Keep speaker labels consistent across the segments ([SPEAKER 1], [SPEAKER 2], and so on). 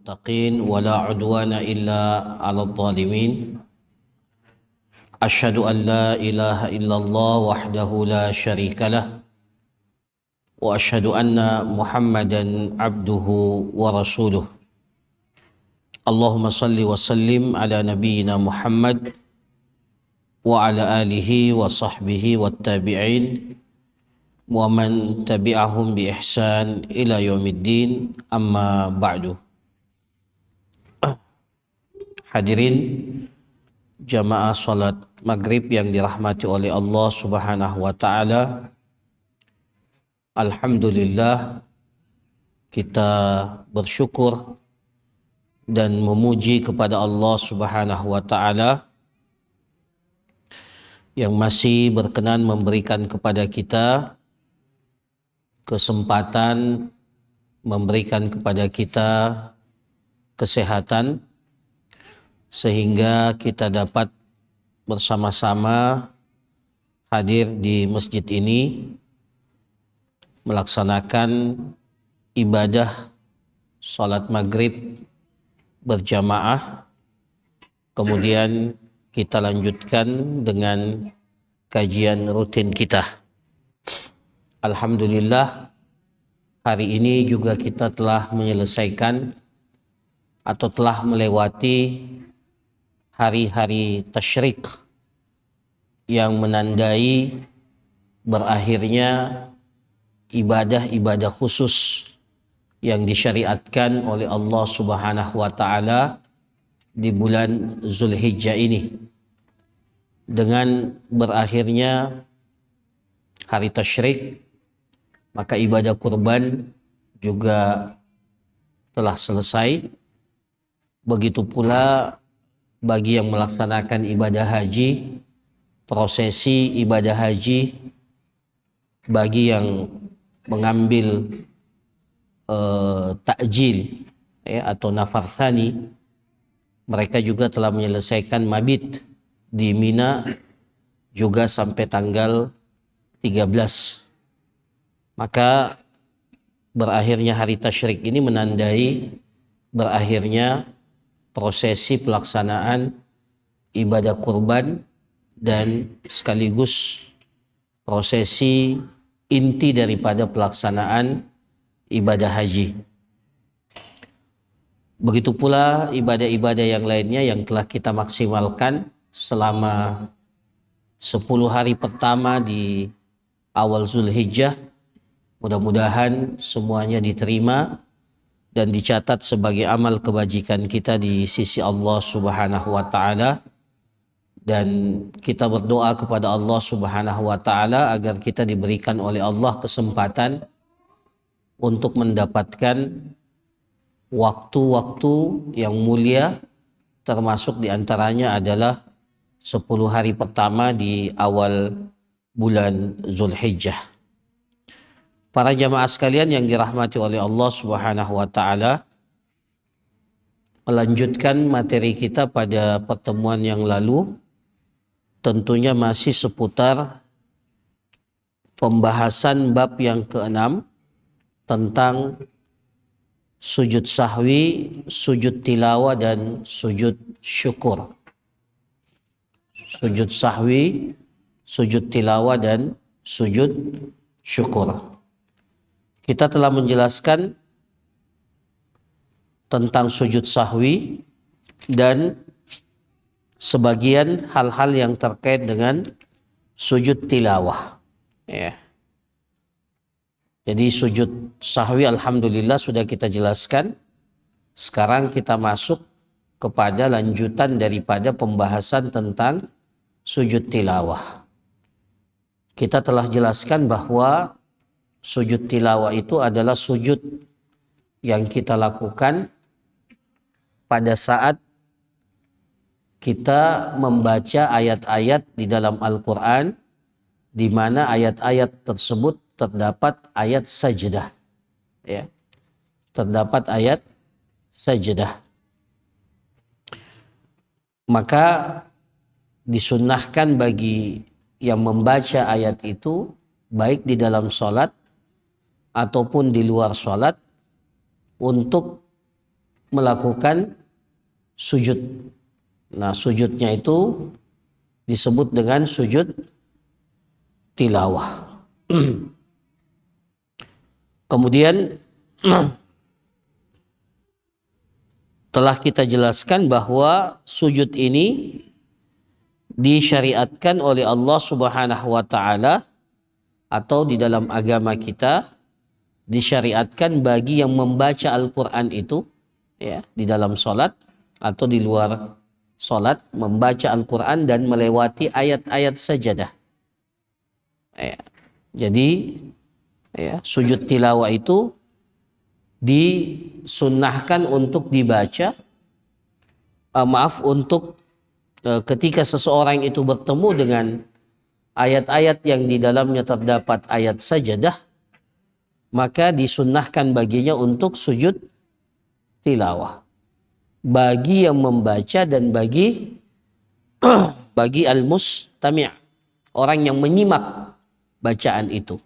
[SPEAKER 1] المتقين ولا عدوان إلا على الظالمين أشهد أن لا إله إلا الله وحده لا شريك له وأشهد أن محمدا عبده ورسوله اللهم صل وسلم على نبينا محمد وعلى آله وصحبه والتابعين ومن تبعهم بإحسان إلى يوم الدين أما بعد. Hadirin jamaah salat maghrib yang dirahmati oleh Allah Subhanahu wa taala. Alhamdulillah, kita bersyukur dan memuji kepada Allah Subhanahu wa taala yang masih berkenan memberikan kepada kita kesempatan, memberikan kepada kita kesehatan, sehingga kita dapat bersama-sama hadir di masjid ini melaksanakan ibadah salat maghrib berjamaah. Kemudian kita lanjutkan dengan kajian rutin kita. Alhamdulillah, hari ini juga kita telah menyelesaikan atau telah melewati hari-hari tasyrik yang menandai berakhirnya ibadah-ibadah khusus yang disyariatkan oleh Allah Subhanahu wa taala di bulan Zulhijjah ini. Dengan berakhirnya hari tasyrik, maka ibadah kurban juga telah selesai. Begitu pula bagi yang melaksanakan ibadah haji, prosesi ibadah haji, bagi yang mengambil takjil atau nafar tsani, mereka juga telah menyelesaikan mabit di Mina juga sampai tanggal 13. Maka berakhirnya hari tasyrik ini menandai berakhirnya prosesi pelaksanaan ibadah kurban dan sekaligus prosesi inti daripada pelaksanaan ibadah haji. Begitu pula ibadah-ibadah yang lainnya yang telah kita maksimalkan selama 10 hari pertama di awal Zulhijjah. Mudah-mudahan semuanya diterima dan dicatat sebagai amal kebajikan kita di sisi Allah Subhanahu wa taala, dan kita berdoa kepada Allah Subhanahu wa taala agar kita diberikan oleh Allah kesempatan untuk mendapatkan waktu-waktu yang mulia, termasuk diantaranya adalah 10 hari pertama di awal bulan Zulhijjah. Para jamaah sekalian yang dirahmati oleh Allah Subhanahu wa taala, melanjutkan materi kita pada pertemuan yang lalu tentunya masih seputar pembahasan bab yang ke-6 tentang sujud sahwi, sujud tilawah dan sujud syukur. Sujud sahwi, sujud tilawah dan sujud syukur. Kita telah menjelaskan tentang sujud sahwi dan sebagian hal-hal yang terkait dengan sujud tilawah. Jadi sujud sahwi alhamdulillah sudah kita jelaskan. Sekarang kita masuk kepada lanjutan daripada pembahasan tentang sujud tilawah. Kita telah jelaskan bahwa sujud tilawah itu adalah sujud yang kita lakukan pada saat kita membaca ayat-ayat di dalam Al-Quran, di mana ayat-ayat tersebut terdapat ayat sajdah. Terdapat ayat sajdah. Maka disunnahkan bagi yang membaca ayat itu, baik di dalam sholat ataupun di luar sholat, untuk melakukan sujud. Nah, sujudnya itu disebut dengan sujud tilawah. Kemudian telah kita jelaskan bahwa sujud ini disyariatkan oleh Allah Subhanahu wa taala, atau di dalam agama kita disyariatkan bagi yang membaca Al-Qur'an itu, ya, di dalam salat atau di luar salat, membaca Al-Qur'an dan melewati ayat-ayat sajadah. Ya. Jadi ya, sujud tilawah itu disunnahkan untuk dibaca, untuk ketika seseorang itu bertemu dengan ayat-ayat yang di dalamnya terdapat ayat sajadah, maka disunnahkan baginya untuk sujud tilawah bagi yang membaca dan bagi al-mustami', orang yang menyimak bacaan itu,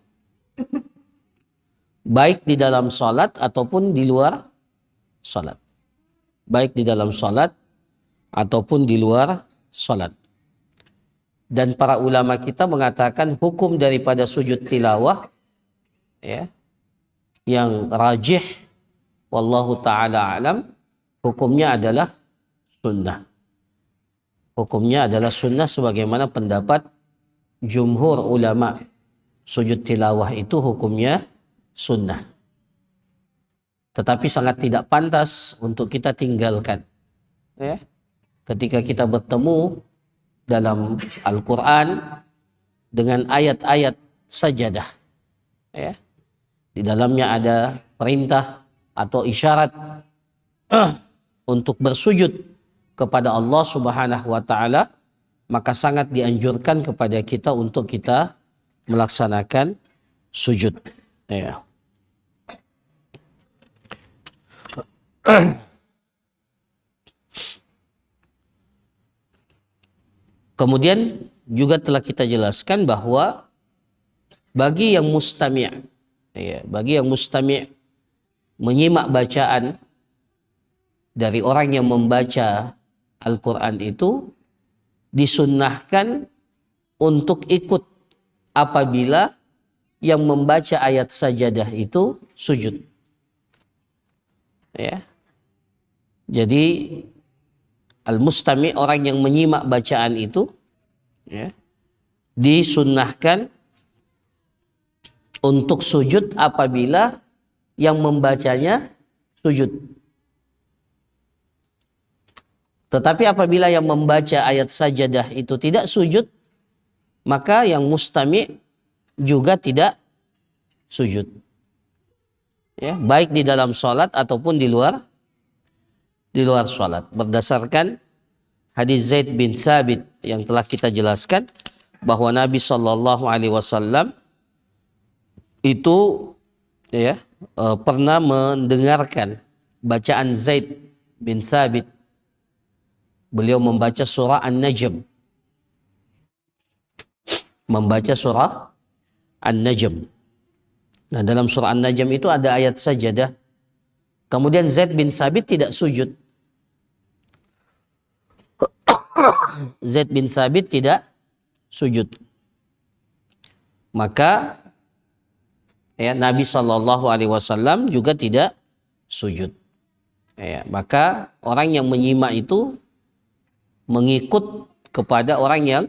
[SPEAKER 1] baik di dalam salat ataupun di luar salat. Baik di dalam salat ataupun di luar salat. Dan para ulama kita mengatakan hukum daripada sujud tilawah, ya, yang rajih wallahu taala alam, hukumnya adalah sunnah. Hukumnya adalah sunnah sebagaimana pendapat jumhur ulama. Sujud tilawah itu hukumnya sunnah. Tetapi sangat tidak pantas untuk kita tinggalkan. Ya. Ketika kita bertemu dalam Al-Quran dengan ayat-ayat sajadah, ya, di dalamnya ada perintah atau isyarat untuk bersujud kepada Allah Subhanahu wa taala, maka sangat dianjurkan kepada kita untuk kita melaksanakan sujud. Ya. Kemudian juga telah kita jelaskan bahwa bagi yang mustami', ya, bagi yang mustami' menyimak bacaan dari orang yang membaca Al-Quran itu, disunnahkan untuk ikut apabila yang membaca ayat sajadah itu sujud. Ya. Jadi al-mustami', orang yang menyimak bacaan itu, ya, disunnahkan untuk sujud apabila yang membacanya sujud. Tetapi apabila yang membaca ayat sajadah itu tidak sujud, maka yang mustami' juga tidak sujud. Ya, baik di dalam salat ataupun di luar salat. Berdasarkan hadis Zaid bin Thabit yang telah kita jelaskan bahwa Nabi Shallallahu Alaihi Wasallam itu, ya, pernah mendengarkan bacaan Zaid bin Thabit. Beliau membaca surah An-Najm. Membaca surah An-Najm. Nah, dalam surah An-Najm itu ada ayat sajadah. Kemudian Zaid bin Thabit tidak sujud. Zaid bin Thabit tidak sujud. Maka ya, Nabi Shallallahu Alaihi Wasallam juga tidak sujud. Ya, maka orang yang menyimak itu mengikut kepada orang yang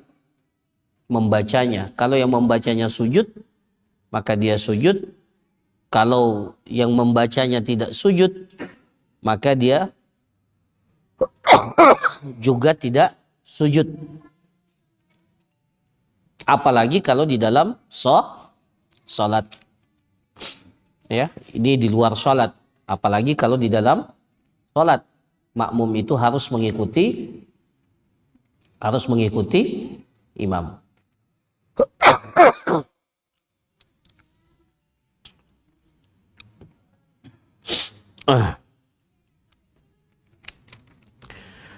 [SPEAKER 1] membacanya. Kalau yang membacanya sujud, maka dia sujud. Kalau yang membacanya tidak sujud, maka dia juga tidak sujud. Apalagi kalau di dalam salat. Ya, ini di luar salat. Apalagi kalau di dalam salat, makmum itu harus mengikuti imam.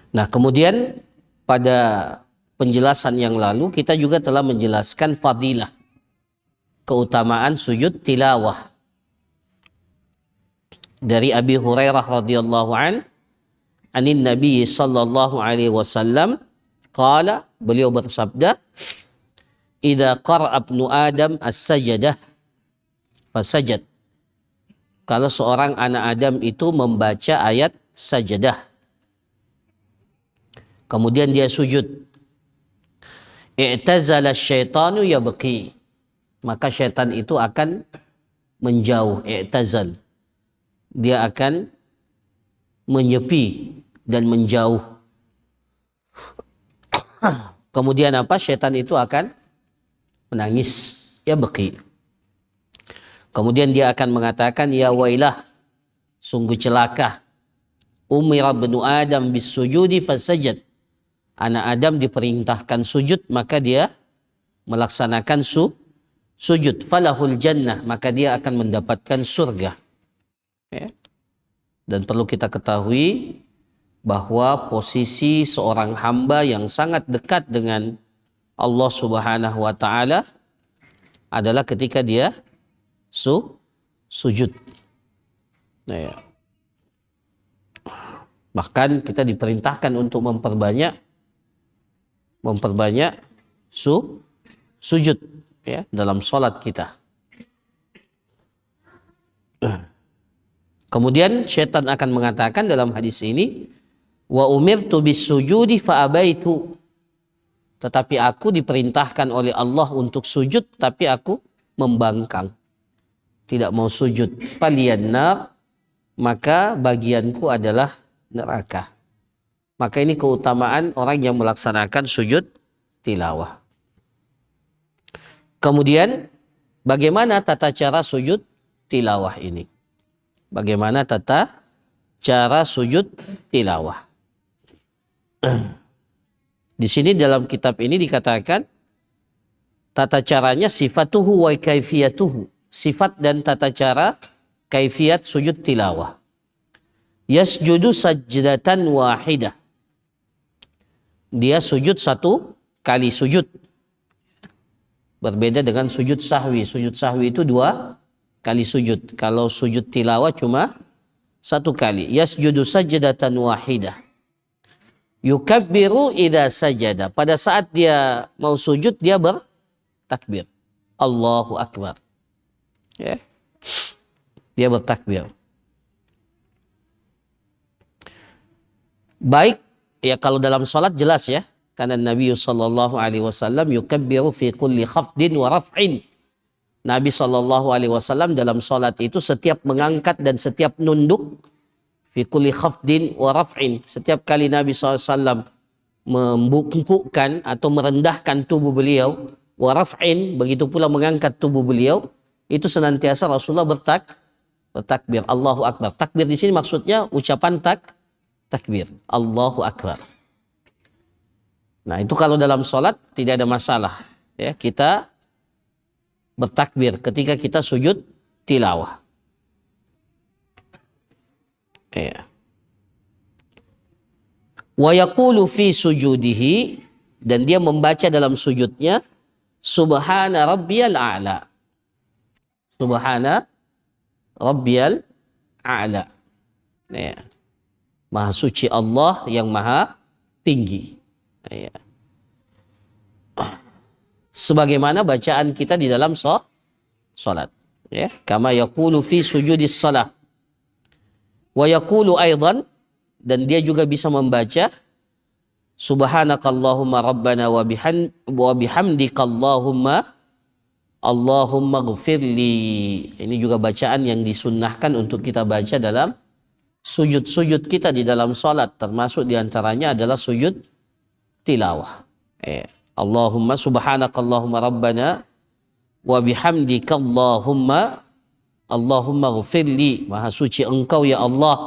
[SPEAKER 1] Nah, kemudian pada penjelasan yang lalu kita juga telah menjelaskan fadilah, keutamaan sujud tilawah. Dari Abi Hurairah radhiyallahu an, anin Nabi sallallahu alaihi wasallam qala, beliau bersabda, idza qara'a ibnu Adam as-sajadah fasajad. Kalau seorang anak Adam itu membaca ayat sajadah, kemudian dia sujud, i'tazala syaitanu yabqi, maka syaitan itu akan menjauh. I'tazal, dia akan menyepi dan menjauh. Kemudian apa? Syaitan itu akan menangis, yabqi. Kemudian dia akan mengatakan, ya wailah, sungguh celaka, umira ibnu Adam bis sujudi fasajad. Anak Adam diperintahkan sujud, maka dia melaksanakan sujud. Falahul jannah, maka dia akan mendapatkan surga. Ya. Dan perlu kita ketahui bahwa posisi seorang hamba yang sangat dekat dengan Allah Subhanahu wa Ta'ala adalah ketika dia sujud. Nah, ya. Bahkan kita diperintahkan untuk memperbanyak sujud, ya, dalam sholat kita. Kemudian syaitan akan mengatakan dalam hadis ini, wa umirtu bis sujudi fa abaitu, tetapi aku diperintahkan oleh Allah untuk sujud tapi aku membangkang, tidak mau sujud. Faliyan nar, maka bagianku adalah neraka. Maka ini keutamaan orang yang melaksanakan sujud tilawah. Kemudian bagaimana tata cara sujud tilawah ini? Bagaimana tata cara sujud tilawah? Di sini dalam kitab ini dikatakan tata caranya sifatuhu wa kaifiyatuhu, sifat dan tata cara kaifiat sujud tilawah. Yasjudu sajdatan wahidah, dia sujud satu kali sujud. Berbeda dengan sujud sahwi. Sujud sahwi itu 2 kali sujud. Kalau sujud tilawah cuma 1 kali. Yasjudu sajdatan wahidah. Yukabbiru idza sajada. Pada saat dia mau sujud, dia bertakbir. Allahu Akbar. Ya. Dia bertakbir. Baik, ya kalau dalam salat jelas ya. Karena Nabi sallallahu alaihi wasallam yukabbiru fi kulli khafdin wa raf'in. Nabi sallallahu alaihi wasallam dalam salat itu setiap mengangkat dan setiap nunduk, fi kulli khafdin wa raf'in. Setiap kali Nabi sallallahu alaihi wasallam membungkukkan atau merendahkan tubuh beliau, wa raf'in, begitu pula mengangkat tubuh beliau, itu senantiasa Rasulullah bertakbir. Allahu Akbar. Takbir di sini maksudnya ucapan takbir. Allahu Akbar. Nah, itu kalau dalam sholat tidak ada masalah. Ya, kita bertakbir ketika kita sujud tilawah. Ya. Wa yaqulu fi sujudihi, dan dia membaca dalam sujudnya, subhana rabbiyal a'la. Subhana rabbiyal a'la. Ya. Maha suci Allah yang maha tinggi. Ya. Sebagaimana bacaan kita di dalam salat, ya, kama yaqulu fi sujudis shalah. Wa yaqulu aidan, dan dia juga bisa membaca subhanakallahumma rabbana wa bihamdika Allahumma ghfirli. Ini juga bacaan yang disunnahkan untuk kita baca dalam sujud-sujud kita di dalam salat, termasuk diantaranya adalah sujud tilawah. Allahumma subhanakallahumma rabbana wa bihamdika Allahumma ghfirli. Maha suci engkau ya Allah.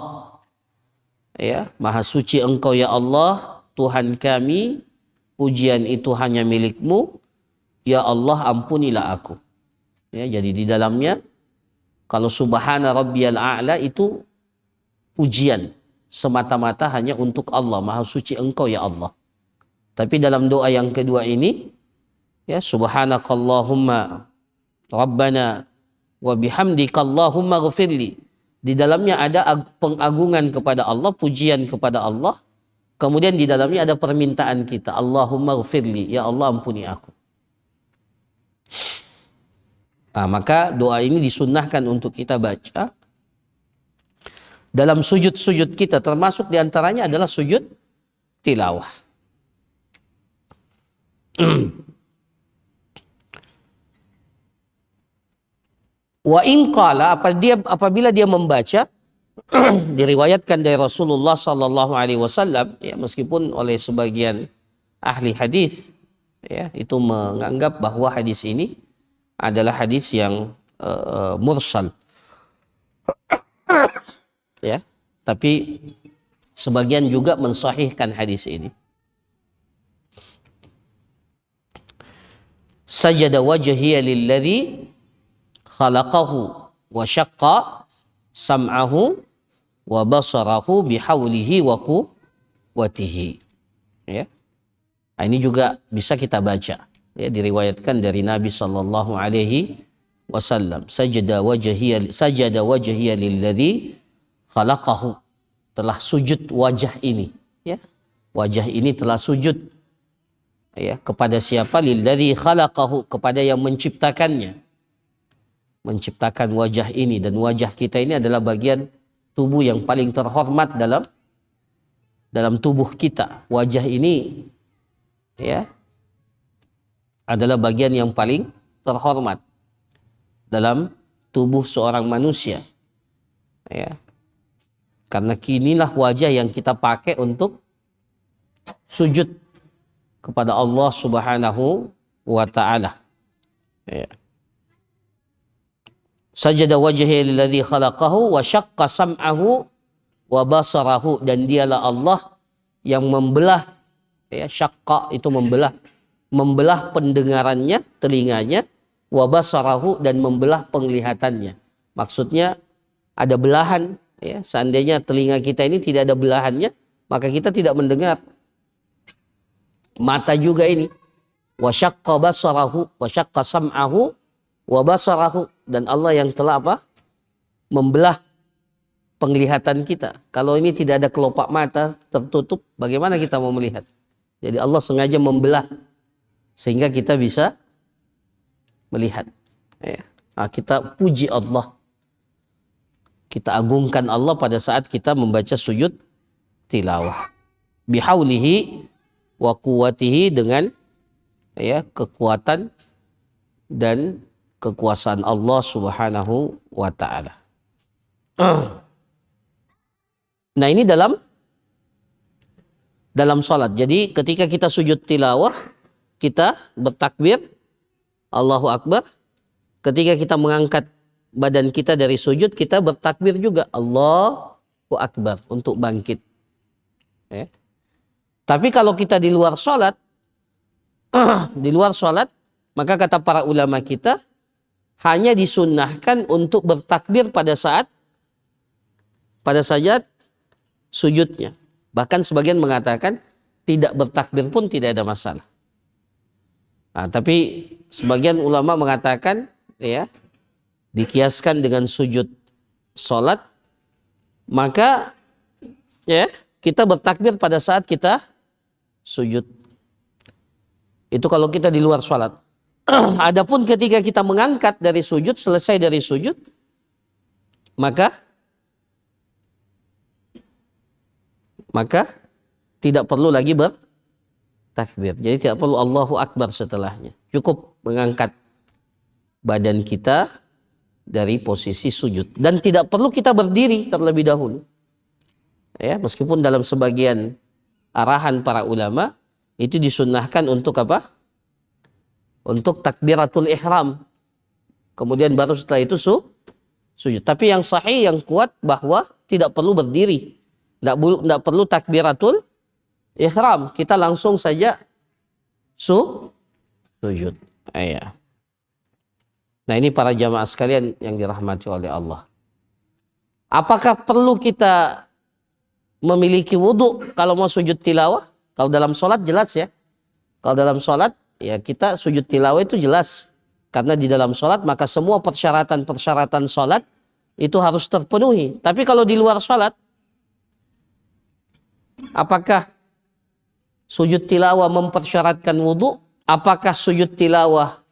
[SPEAKER 1] Ya, maha suci engkau ya Allah, Tuhan kami, pujian itu hanya milikmu. Ya Allah, ampunilah aku. Ya, jadi di dalamnya kalau subhana rabbiyal a'la itu pujian semata-mata hanya untuk Allah, maha suci engkau ya Allah. Tapi dalam doa yang kedua ini, ya, subhanakallahumma rabbana wa bihamdika Allahumma ghfirli. Di dalamnya ada pengagungan kepada Allah, pujian kepada Allah. Kemudian di dalamnya ada permintaan kita. Allahumma ghfirli, ya Allah ampuni aku. Nah, maka doa ini disunnahkan untuk kita baca dalam sujud-sujud kita, termasuk diantaranya adalah sujud tilawah. Wa in qala, apabila dia membaca, diriwayatkan dari Rasulullah sallallahu alaihi wasallam, ya, meskipun oleh sebagian ahli hadis, ya, itu menganggap bahwa hadis ini adalah hadis yang mursal, ya, tapi sebagian juga mensahihkan hadis ini. Sajada wajhiya lilladzi khalaqahu wa syaqqa sam'ahu wa basarahu bihaulihi wa quwwatihi. Ya. Nah, ini juga bisa kita baca. Ya, diriwayatkan dari Nabi sallallahu alaihi wasallam. Sajada wajhiya lilladzi khalaqahu. Telah sujud wajah ini. Ya. Wajah ini telah sujud. Ya, kepada siapa? Lilladzi khalaqahu, kepada yang menciptakannya. Menciptakan wajah ini, dan wajah kita ini adalah bagian tubuh yang paling terhormat dalam tubuh kita. Wajah ini, ya, adalah bagian yang paling terhormat dalam tubuh seorang manusia. Ya. Karena kinilah wajah yang kita pakai untuk sujud kepada Allah Subhanahu wa ta'ala. Ya. Sajada wajhihi lilladzi khalaqahu wa syaqqa sam'ahu wa basarahu, dan dialah Allah yang membelah, ya, syaqqa itu membelah pendengarannya, telinganya, wa basarahu, dan membelah penglihatannya. Maksudnya ada belahan, ya, seandainya telinga kita ini tidak ada belahannya, maka kita tidak mendengar. Mata juga ini, wa syaqqa basarahu wa syaqqa sam'ahu wa basarahu, dan Allah yang telah membelah penglihatan kita. Kalau ini tidak ada kelopak mata, tertutup, bagaimana kita mau melihat? Jadi Allah sengaja membelah sehingga kita bisa melihat. Ya. Nah, kita puji Allah, kita agungkan Allah pada saat kita membaca sujud tilawah. Bihaulihi wa quwwatihi, dengan, ya, kekuatan dan kekuasaan Allah Subhanahu wa ta'ala. Nah, ini dalam salat. Jadi ketika kita sujud tilawah, kita bertakbir Allahu Akbar. Ketika kita mengangkat badan kita dari sujud, kita bertakbir juga Allahu Akbar untuk bangkit. Ya. Tapi kalau kita di luar salat, maka kata para ulama kita, hanya disunnahkan untuk bertakbir pada saat sujudnya. Bahkan sebagian mengatakan tidak bertakbir pun tidak ada masalah. Nah, tapi sebagian ulama mengatakan, ya, dikiaskan dengan sujud salat, maka, ya, kita bertakbir pada saat kita sujud. Itu kalau kita di luar salat. Adapun ketika kita mengangkat dari sujud, selesai dari sujud, maka tidak perlu lagi bertakbir. Jadi tidak perlu Allahu Akbar setelahnya. Cukup mengangkat badan kita dari posisi sujud, dan tidak perlu kita berdiri terlebih dahulu. Ya, meskipun dalam sebagian arahan para ulama itu disunnahkan untuk apa? Untuk takbiratul ihram. Kemudian baru setelah itu sujud. Tapi yang sahih, yang kuat, bahwa tidak perlu berdiri. Tidak perlu takbiratul ihram. Kita langsung saja sujud. Iya. Nah, ini para jamaah sekalian yang dirahmati oleh Allah. Apakah perlu kita memiliki wudhu kalau mau sujud tilawah? Kalau dalam sholat jelas, ya. Kalau dalam sholat, ya, kita sujud tilawah itu jelas. Karena di dalam sholat, maka semua persyaratan-persyaratan sholat itu harus terpenuhi. Tapi kalau di luar sholat, apakah sujud tilawah mempersyaratkan wudhu? Apakah sujud tilawah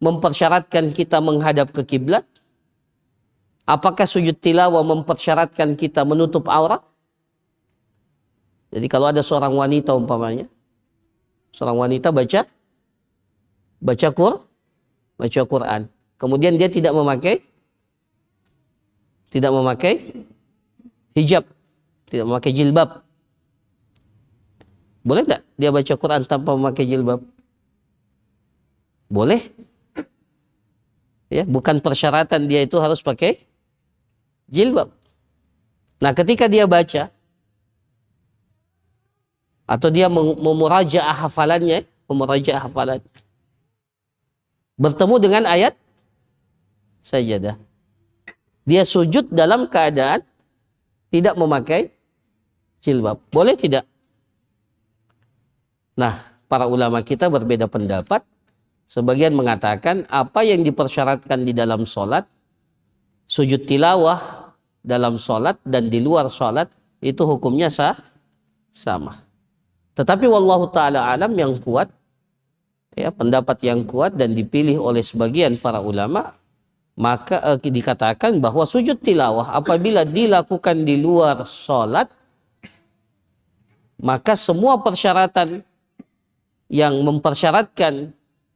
[SPEAKER 1] mempersyaratkan kita menghadap ke kiblat? Apakah sujud tilawah mempersyaratkan kita menutup aurat? Jadi kalau ada seorang wanita umpamanya, seorang wanita baca Quran, kemudian dia tidak memakai hijab, tidak memakai jilbab, boleh tidak dia baca Quran tanpa memakai jilbab? Boleh. Ya, bukan persyaratan dia itu harus pakai jilbab. Nah, ketika dia baca atau dia memurajaah hafalannya, bertemu dengan ayat sajadah, dia sujud dalam keadaan tidak memakai jilbab. Boleh tidak? Nah, para ulama kita berbeda pendapat. Sebagian mengatakan apa yang dipersyaratkan di dalam sholat, sujud tilawah dalam sholat dan di luar sholat, itu hukumnya sama. Tetapi wallahu ta'ala alam, yang kuat, ya, pendapat yang kuat dan dipilih oleh sebagian para ulama, maka dikatakan bahwa sujud tilawah apabila dilakukan di luar sholat, maka semua persyaratan yang mempersyaratkan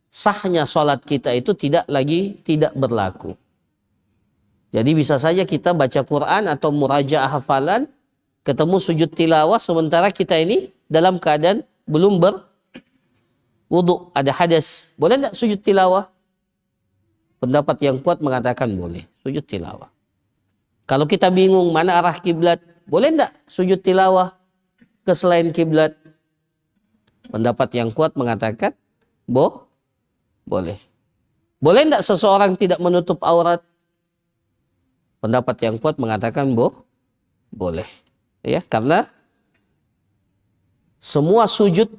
[SPEAKER 1] sahnya sholat kita itu tidak berlaku. Jadi bisa saja kita baca Quran atau murajaah hafalan, ketemu sujud tilawah sementara kita ini dalam keadaan belum berwudu, ada hadas. Boleh tidak sujud tilawah? Pendapat yang kuat mengatakan boleh sujud tilawah. Kalau kita bingung mana arah kiblat, boleh tidak sujud tilawah ke selain kiblat? Pendapat yang kuat mengatakan boleh. Boleh tidak seseorang tidak menutup aurat? Pendapat yang kuat mengatakan boleh. Ya, karena semua sujud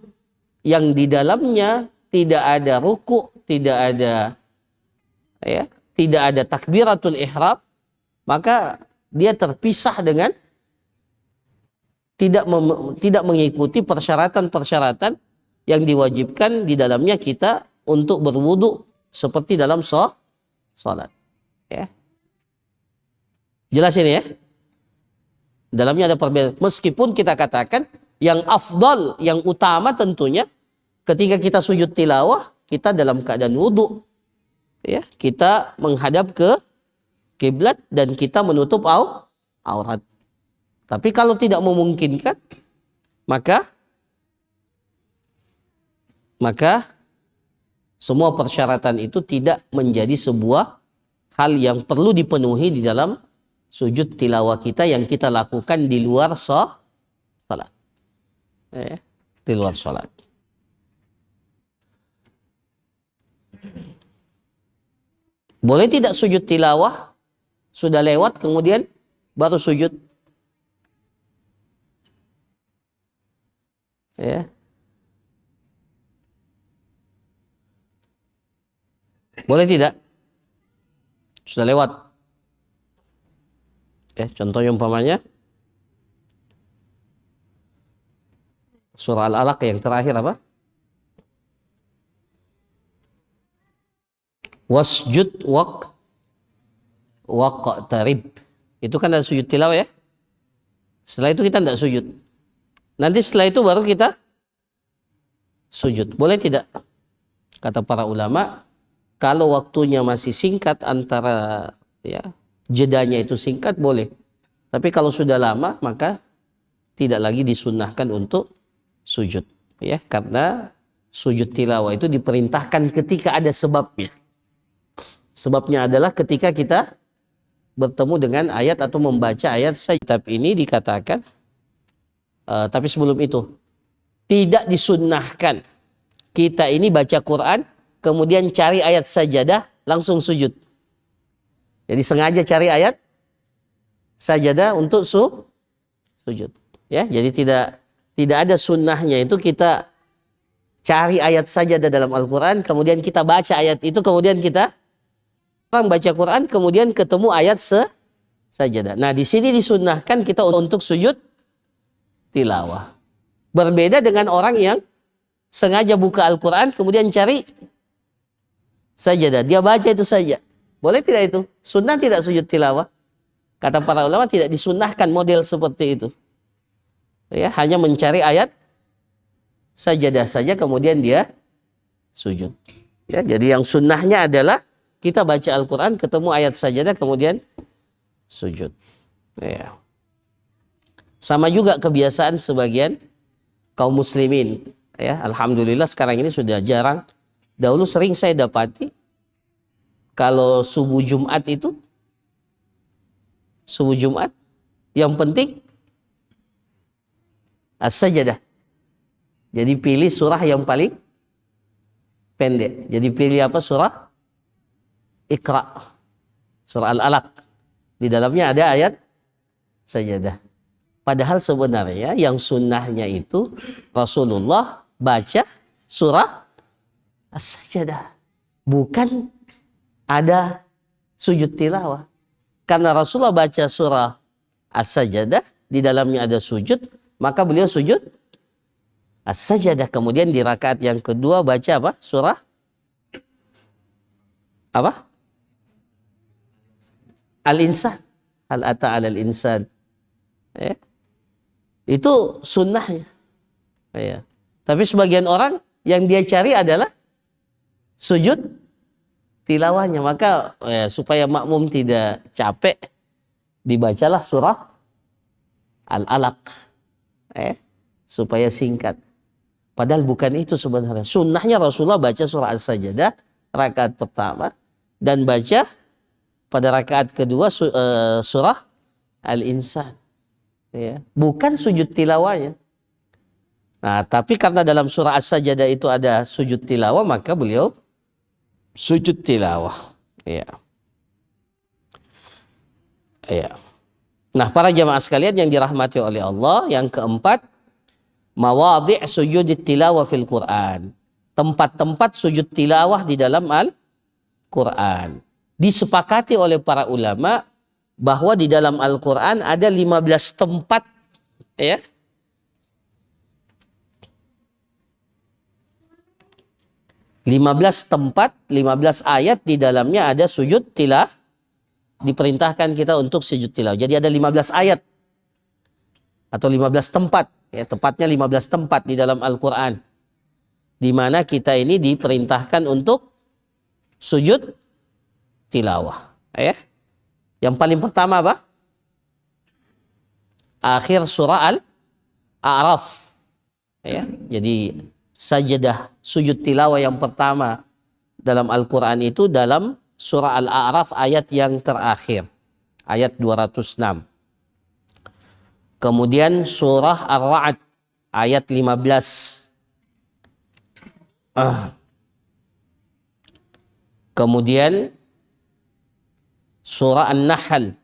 [SPEAKER 1] yang di dalamnya tidak ada ruku, tidak ada takbiratul ihram, maka dia terpisah dengan tidak mengikuti persyaratan-persyaratan yang diwajibkan di dalamnya kita untuk berwudu seperti dalam sholat. Ya. Jelas ini ya? Dalamnya ada perbedaan. Meskipun kita katakan yang afdal, yang utama tentunya ketika kita sujud tilawah, kita dalam keadaan wudu. Ya, kita menghadap ke kiblat dan kita menutup aurat. Tapi kalau tidak memungkinkan, maka semua persyaratan itu tidak menjadi sebuah hal yang perlu dipenuhi di dalam sujud tilawah kita yang kita lakukan di luar salat. Di luar salat. Boleh tidak sujud tilawah sudah lewat kemudian baru sujud? Ya. Boleh tidak? Sudah lewat. Contohnya umpamanya surah Al-Alaq yang terakhir apa? Wasjud waqtarib. Itu kan ada sujud tilawah ya. Setelah itu kita tidak sujud. Nanti setelah itu baru kita sujud. Boleh tidak? Kata para ulama, kalau waktunya masih singkat antara jedanya itu singkat boleh. Tapi kalau sudah lama maka tidak lagi disunnahkan untuk sujud. Ya, karena sujud tilawah itu diperintahkan ketika ada sebabnya. Sebabnya adalah ketika kita bertemu dengan ayat atau membaca ayat saja. Kitab ini dikatakan, tapi sebelum itu, tidak disunnahkan kita ini baca Quran, kemudian cari ayat sajadah, langsung sujud. Jadi sengaja cari ayat sajadah untuk sujud. Ya, jadi tidak ada sunnahnya itu kita cari ayat sajadah dalam Al-Quran, kemudian kita baca ayat itu, kemudian kita orang baca Quran, kemudian ketemu ayat sajadah. Nah, di sini disunnahkan kita untuk sujud tilawah. Berbeda dengan orang yang sengaja buka Al-Quran kemudian cari sajadah. Dia baca itu saja. Boleh tidak itu? Sunnah tidak sujud tilawah? Kata para ulama tidak disunnahkan model seperti itu. Ya, hanya mencari ayat sajadah saja kemudian dia sujud. Ya, jadi yang sunnahnya adalah kita baca Al-Quran ketemu ayat sajadah kemudian sujud. Ya. Sama juga kebiasaan sebagian kaum muslimin. Ya, alhamdulillah sekarang ini sudah jarang. Dahulu sering saya dapati kalau subuh Jumat itu, subuh Jumat yang penting as-sajadah. Jadi pilih surah yang paling pendek. Jadi pilih apa? Surah Iqra. Surah Al-Alaq. Di dalamnya ada ayat sajadah. Padahal sebenarnya yang sunnahnya itu Rasulullah baca surah as-sajadah. Bukan ada sujud tilawah. Karena Rasulullah baca surah as-sajadah, di dalamnya ada sujud, maka beliau sujud as-sajadah. Kemudian di rakaat yang kedua baca apa? Surah apa? Al-Insan. Hal ata 'alal insan. Ya. Itu sunnahnya. Ya. Tapi sebagian orang yang dia cari adalah sujud tilawahnya. Maka supaya makmum tidak capek, dibacalah surah Al-Alaq. Supaya singkat. Padahal bukan itu sebenarnya. Sunnahnya Rasulullah baca surah As-Sajadah rakaat pertama dan baca pada rakaat kedua surah Al-Insan. Ya. Bukan sujud tilawahnya. Nah, tapi karena dalam surah As-Sajadah itu ada sujud tilawah, maka beliau sujud tilawah. Ya. Ya. Nah, para jamaah sekalian yang dirahmati oleh Allah, yang keempat, mawadhi' sujud tilawah fil Quran. Tempat-tempat sujud tilawah di dalam Al-Quran. Disepakati oleh para ulama bahwa di dalam Al-Quran ada 15 tempat, ya. (15 tempat, 15 ayat di dalamnya ada sujud tilawah. Diperintahkan kita untuk sujud tilawah. Jadi ada 15 ayat atau 15 tempat, ya, tepatnya 15 tempat di dalam Al-Quran di mana kita ini diperintahkan untuk sujud tilawah. Ya. Yang paling pertama apa? Akhir surah Al-A'raf. Ya. Jadi sajadah sujud tilawah yang pertama dalam Al-Quran itu dalam surah Al-A'raf ayat yang terakhir. Ayat 206. Kemudian surah Ar-Ra'd ayat 15. Kemudian surah An-Nahl.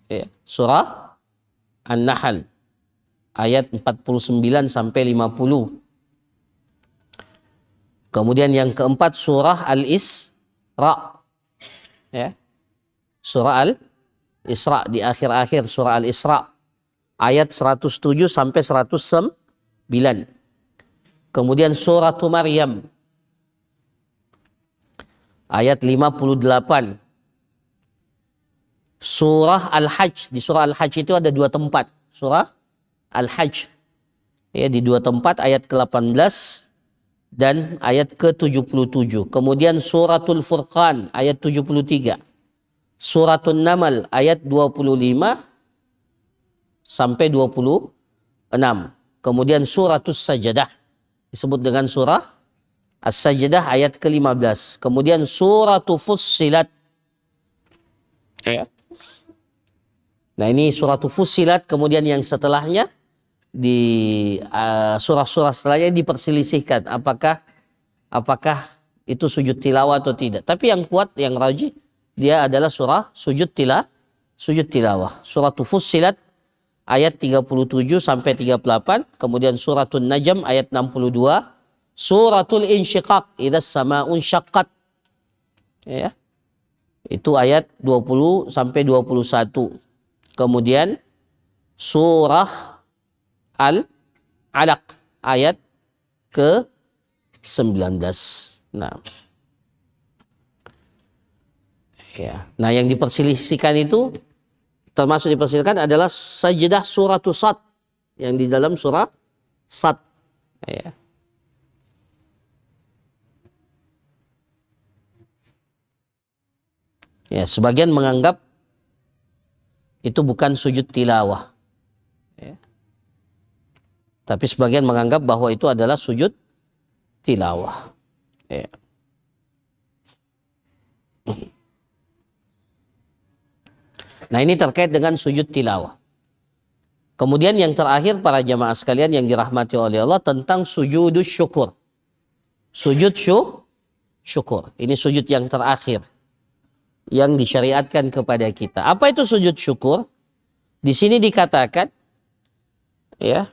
[SPEAKER 1] Ya, surah An-Nahl ayat 49 sampai 50. Kemudian yang keempat surah Al-Isra. Ya. Surah Al-Isra di akhir-akhir surah Al-Isra ayat 107 sampai 109. Kemudian surah Maryam ayat 58. Surah Al-Hajj, di surah Al-Hajj itu ada 2 tempat. Surah Al-Hajj. Ya, di 2 tempat ayat ke-18 dan ayat ke-77. Kemudian suratul Furqan ayat 73. Suratul Namal ayat 25 sampai 26. Kemudian suratul Sajadah disebut dengan surah As-Sajadah ayat ke-15. Kemudian suratul Fussilat. Ya. Nah, ini suratul Fussilat, kemudian yang setelahnya di surah-surah setelahnya diperselisihkan apakah itu sujud tilawah atau tidak. Tapi yang kuat, yang rajih, dia adalah surah sujud tilawah. Suratul Fussilat ayat 37 sampai 38, kemudian suratul Najm ayat 62, suratul Insyiqaq idzas samaa'un syaqqat. Ya. Itu ayat 20 sampai 21. Kemudian surah Al-Alaq ayat ke-19. Nah, ya. Nah, yang diperselisihkan itu, termasuk diperselisihkan adalah sajdah suratus Sad, yang di dalam surah Sad. Ya. Ya, sebagian menganggap itu bukan sujud tilawah. Ya. Tapi sebagian menganggap bahwa itu adalah sujud tilawah. Ya. Nah, ini terkait dengan sujud tilawah. Kemudian yang terakhir para jamaah sekalian yang dirahmati oleh Allah, tentang sujud syukur. Sujud syukur. Ini sujud yang terakhir yang disyariatkan kepada kita. Apa itu sujud syukur? Di sini dikatakan, ya,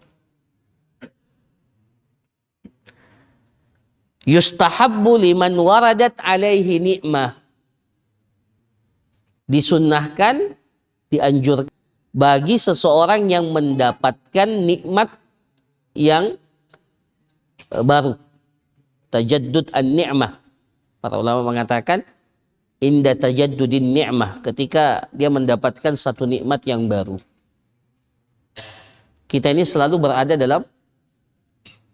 [SPEAKER 1] yustahabbu liman waradat alaihi ni'mah. Disunnahkan, dianjurkan bagi seseorang yang mendapatkan nikmat yang baru. Tajaddud an-ni'mah. Para ulama mengatakan inda tajaddudin ni'mah, ketika dia mendapatkan satu nikmat yang baru. Kita ini selalu berada dalam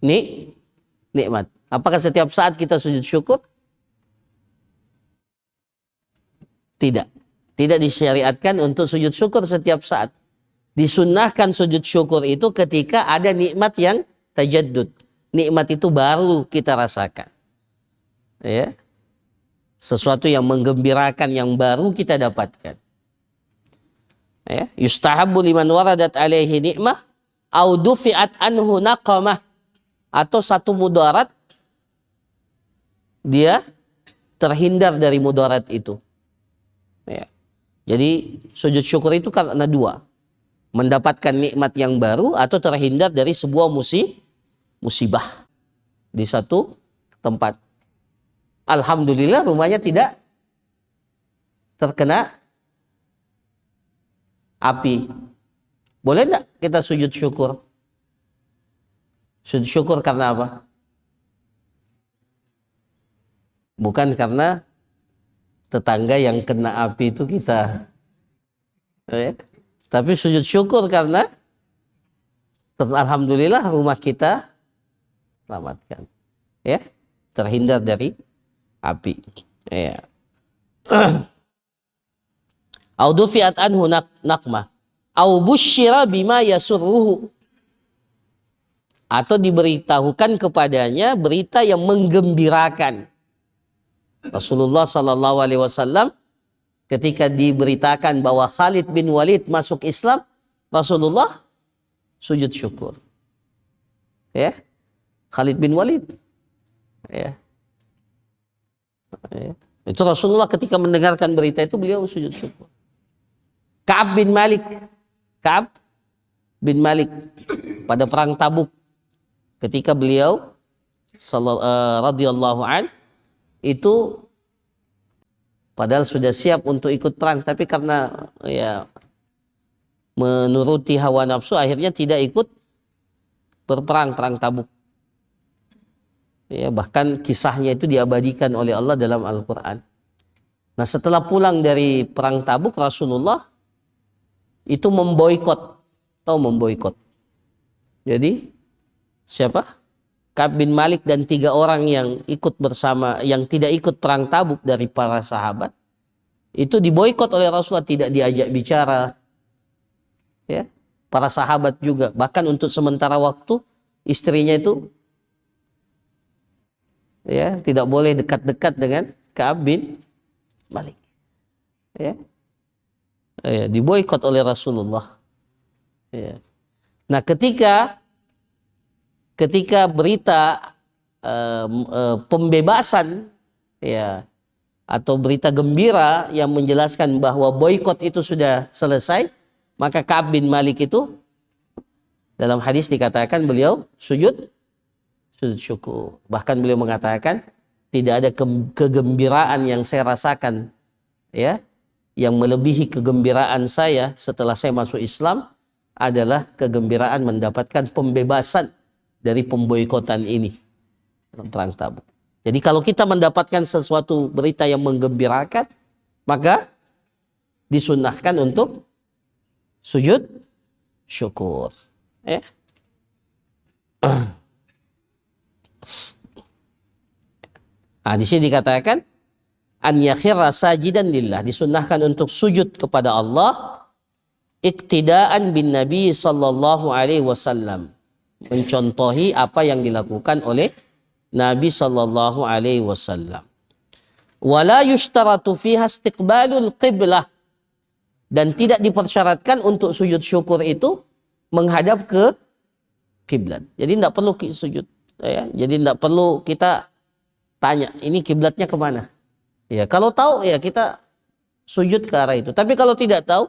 [SPEAKER 1] nikmat. Apakah setiap saat kita sujud syukur? Tidak. Tidak disyariatkan untuk sujud syukur setiap saat. Disunnahkan sujud syukur itu ketika ada nikmat yang tajaddud. Nikmat itu baru kita rasakan. Ya. Sesuatu yang menggembirakan yang baru kita dapatkan. Ya. Yustahabbu liman waradat alaihi ni'mah au dufi'at anhu naqamah, atau satu mudarat dia terhindar dari mudarat itu. Ya. Jadi sujud syukur itu karena dua, mendapatkan nikmat yang baru atau terhindar dari sebuah musibah di satu tempat. Alhamdulillah rumahnya tidak terkena api. Boleh enggak kita sujud syukur? Sujud syukur karena apa? Bukan karena tetangga yang kena api itu kita, ya. Tapi sujud syukur karena alhamdulillah rumah kita selamatkan, ya, terhindar dari api, ya. Au dufi'at anhu naqmah au busyira bima yasurruhu, atau diberitahukan kepadanya berita yang menggembirakan. Rasulullah Sallallahu Alaihi Wasallam ketika diberitakan bahwa Khalid bin Walid masuk Islam, Rasulullah sujud syukur. Ya, Khalid bin Walid. Ya. Ya. Itu Rasulullah ketika mendengarkan berita itu beliau sujud syukur. Ka'ab bin Malik pada perang Tabuk, ketika beliau radhiyallahu an itu padahal sudah siap untuk ikut perang, tapi karena ya menuruti hawa nafsu akhirnya tidak ikut berperang, perang Tabuk. Ya, bahkan kisahnya itu diabadikan oleh Allah dalam Al-Quran. Nah, setelah pulang dari perang Tabuk, Rasulullah itu memboikot. Tahu memboikot? Jadi siapa? Ka'ab bin Malik dan 3 orang yang ikut bersama, yang tidak ikut perang Tabuk dari para sahabat, itu diboikot oleh Rasulullah, tidak diajak bicara. Ya, para sahabat juga, bahkan untuk sementara waktu istrinya itu, ya, tidak boleh dekat-dekat dengan Ka'ab bin Malik. Ya, ya, diboikot oleh Rasulullah. Ya. Nah, ketika berita pembebasan, ya, atau berita gembira yang menjelaskan bahwa boikot itu sudah selesai, maka Ka'ab bin Malik itu dalam hadis dikatakan beliau sujud syukur. Bahkan beliau mengatakan tidak ada kegembiraan yang saya rasakan, ya, yang melebihi kegembiraan saya setelah saya masuk Islam adalah kegembiraan mendapatkan pembebasan dari pemboikotan ini dalam perang Tabuk. Jadi kalau kita mendapatkan sesuatu berita yang menggembirakan, maka disunnahkan untuk sujud syukur. Ya. Nah, di sini dikatakan an yakhirra sajidan lillah, disunnahkan untuk sujud kepada Allah iktidaan bin Nabi sallallahu alaihi wasallam, mencontohi apa yang dilakukan oleh Nabi sallallahu alaihi wasallam. Wala yushtaratu fiha istiqbalul qiblah, dan tidak dipersyaratkan untuk sujud syukur itu menghadap ke kiblat. Jadi tidak perlu sujud, ya. Jadi tidak perlu kita tanya ini kiblatnya kemana. Ya, kalau tahu ya kita sujud ke arah itu. Tapi kalau tidak tahu,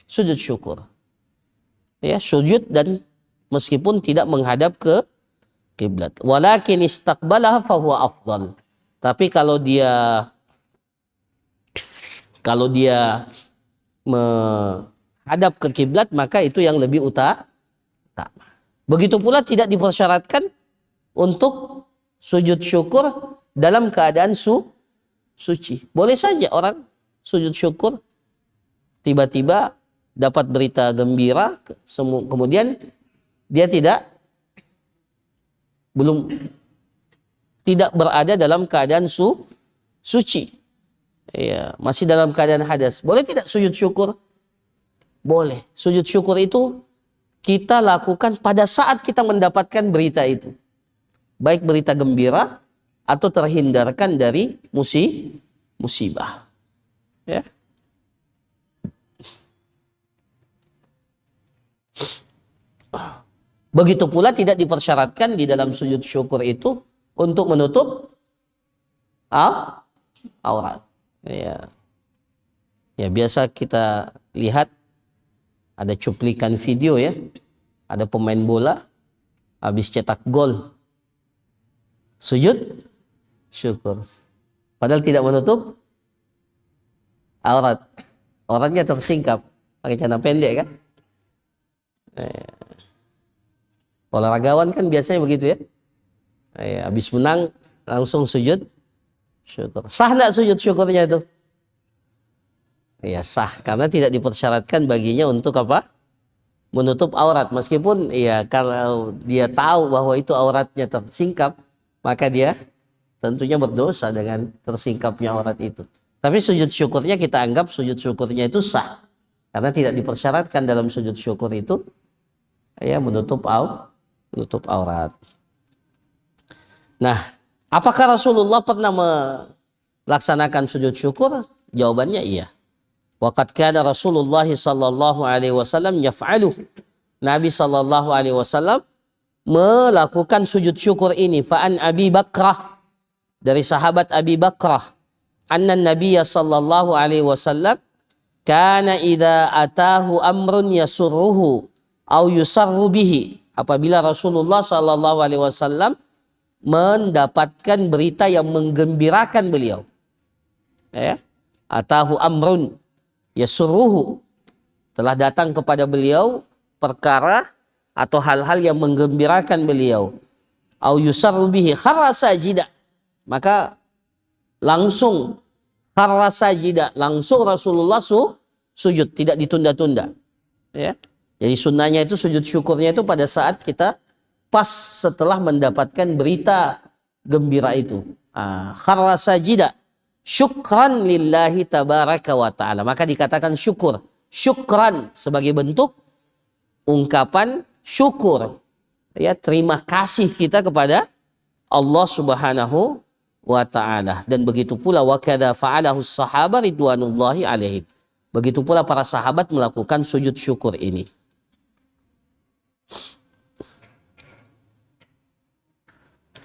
[SPEAKER 1] sujud syukur. Ya, sujud dan meskipun tidak menghadap ke kiblat. Walakin istaqbalaha fa huwa afdal. Tapi kalau dia menghadap ke kiblat, maka itu yang lebih utama. Begitu pula tidak dipersyaratkan untuk sujud syukur dalam keadaan suci. Boleh saja orang sujud syukur tiba-tiba dapat berita gembira, kemudian dia tidak berada dalam keadaan suci. Ya, masih dalam keadaan hadas. Boleh tidak sujud syukur? Boleh. Sujud syukur itu kita lakukan pada saat kita mendapatkan berita itu. Baik berita gembira atau terhindarkan dari musibah. Ya. Begitu pula tidak dipersyaratkan di dalam sujud syukur itu untuk menutup aurat. Ya. Ya, biasa kita lihat ada cuplikan video ya. Ada pemain bola habis cetak gol, sujud syukur. Padahal tidak menutup aurat. Auratnya tersingkap pakai celana pendek kan. Olahragawan kan biasanya begitu ya. Habis menang langsung sujud syukur. Sah nggak sujud syukurnya itu? Ya sah, karena tidak dipersyaratkan baginya untuk apa? Menutup aurat. Meskipun ya kalau dia tahu bahwa itu auratnya tersingkap, maka dia tentunya berdosa dengan tersingkapnya aurat itu. Tapi sujud syukurnya kita anggap sujud syukurnya itu sah, karena tidak dipersyaratkan dalam sujud syukur itu ya menutup aurat. Nah, apakah Rasulullah pernah melaksanakan sujud syukur? Jawabannya iya. Waqad kana Rasulullah sallallahu alaihi wasallam yaf'alu. Nabi sallallahu alaihi wasallam melakukan sujud syukur ini. Fa'an Abi Bakrah, dari sahabat Abi Bakrah, anna Nabiyya sallallahu alaihi wasallam kana idza atahu amrun yasurruhu au yusarru bihi. Apabila Rasulullah sallallahu alaihi wasallam mendapatkan berita yang menggembirakan beliau, ya, atahu amrun yasurruhu, telah datang kepada beliau perkara atau hal-hal yang menggembirakan beliau, au yusarru bihi kharra sajida, maka langsung kharra sajida, langsung Rasulullah sujud, tidak ditunda-tunda, ya. Jadi sunnahnya itu sujud syukurnya itu pada saat kita pas setelah mendapatkan berita gembira itu. Kharra sajida syukran lillahi tabaraka wa ta'ala. Maka dikatakan syukur. Syukran sebagai bentuk ungkapan syukur. Ya, terima kasih kita kepada Allah subhanahu wa ta'ala. Dan begitu pula wa kadza fa'alahu sahabat ridwanullahi alaihim. Begitu pula para sahabat melakukan sujud syukur ini.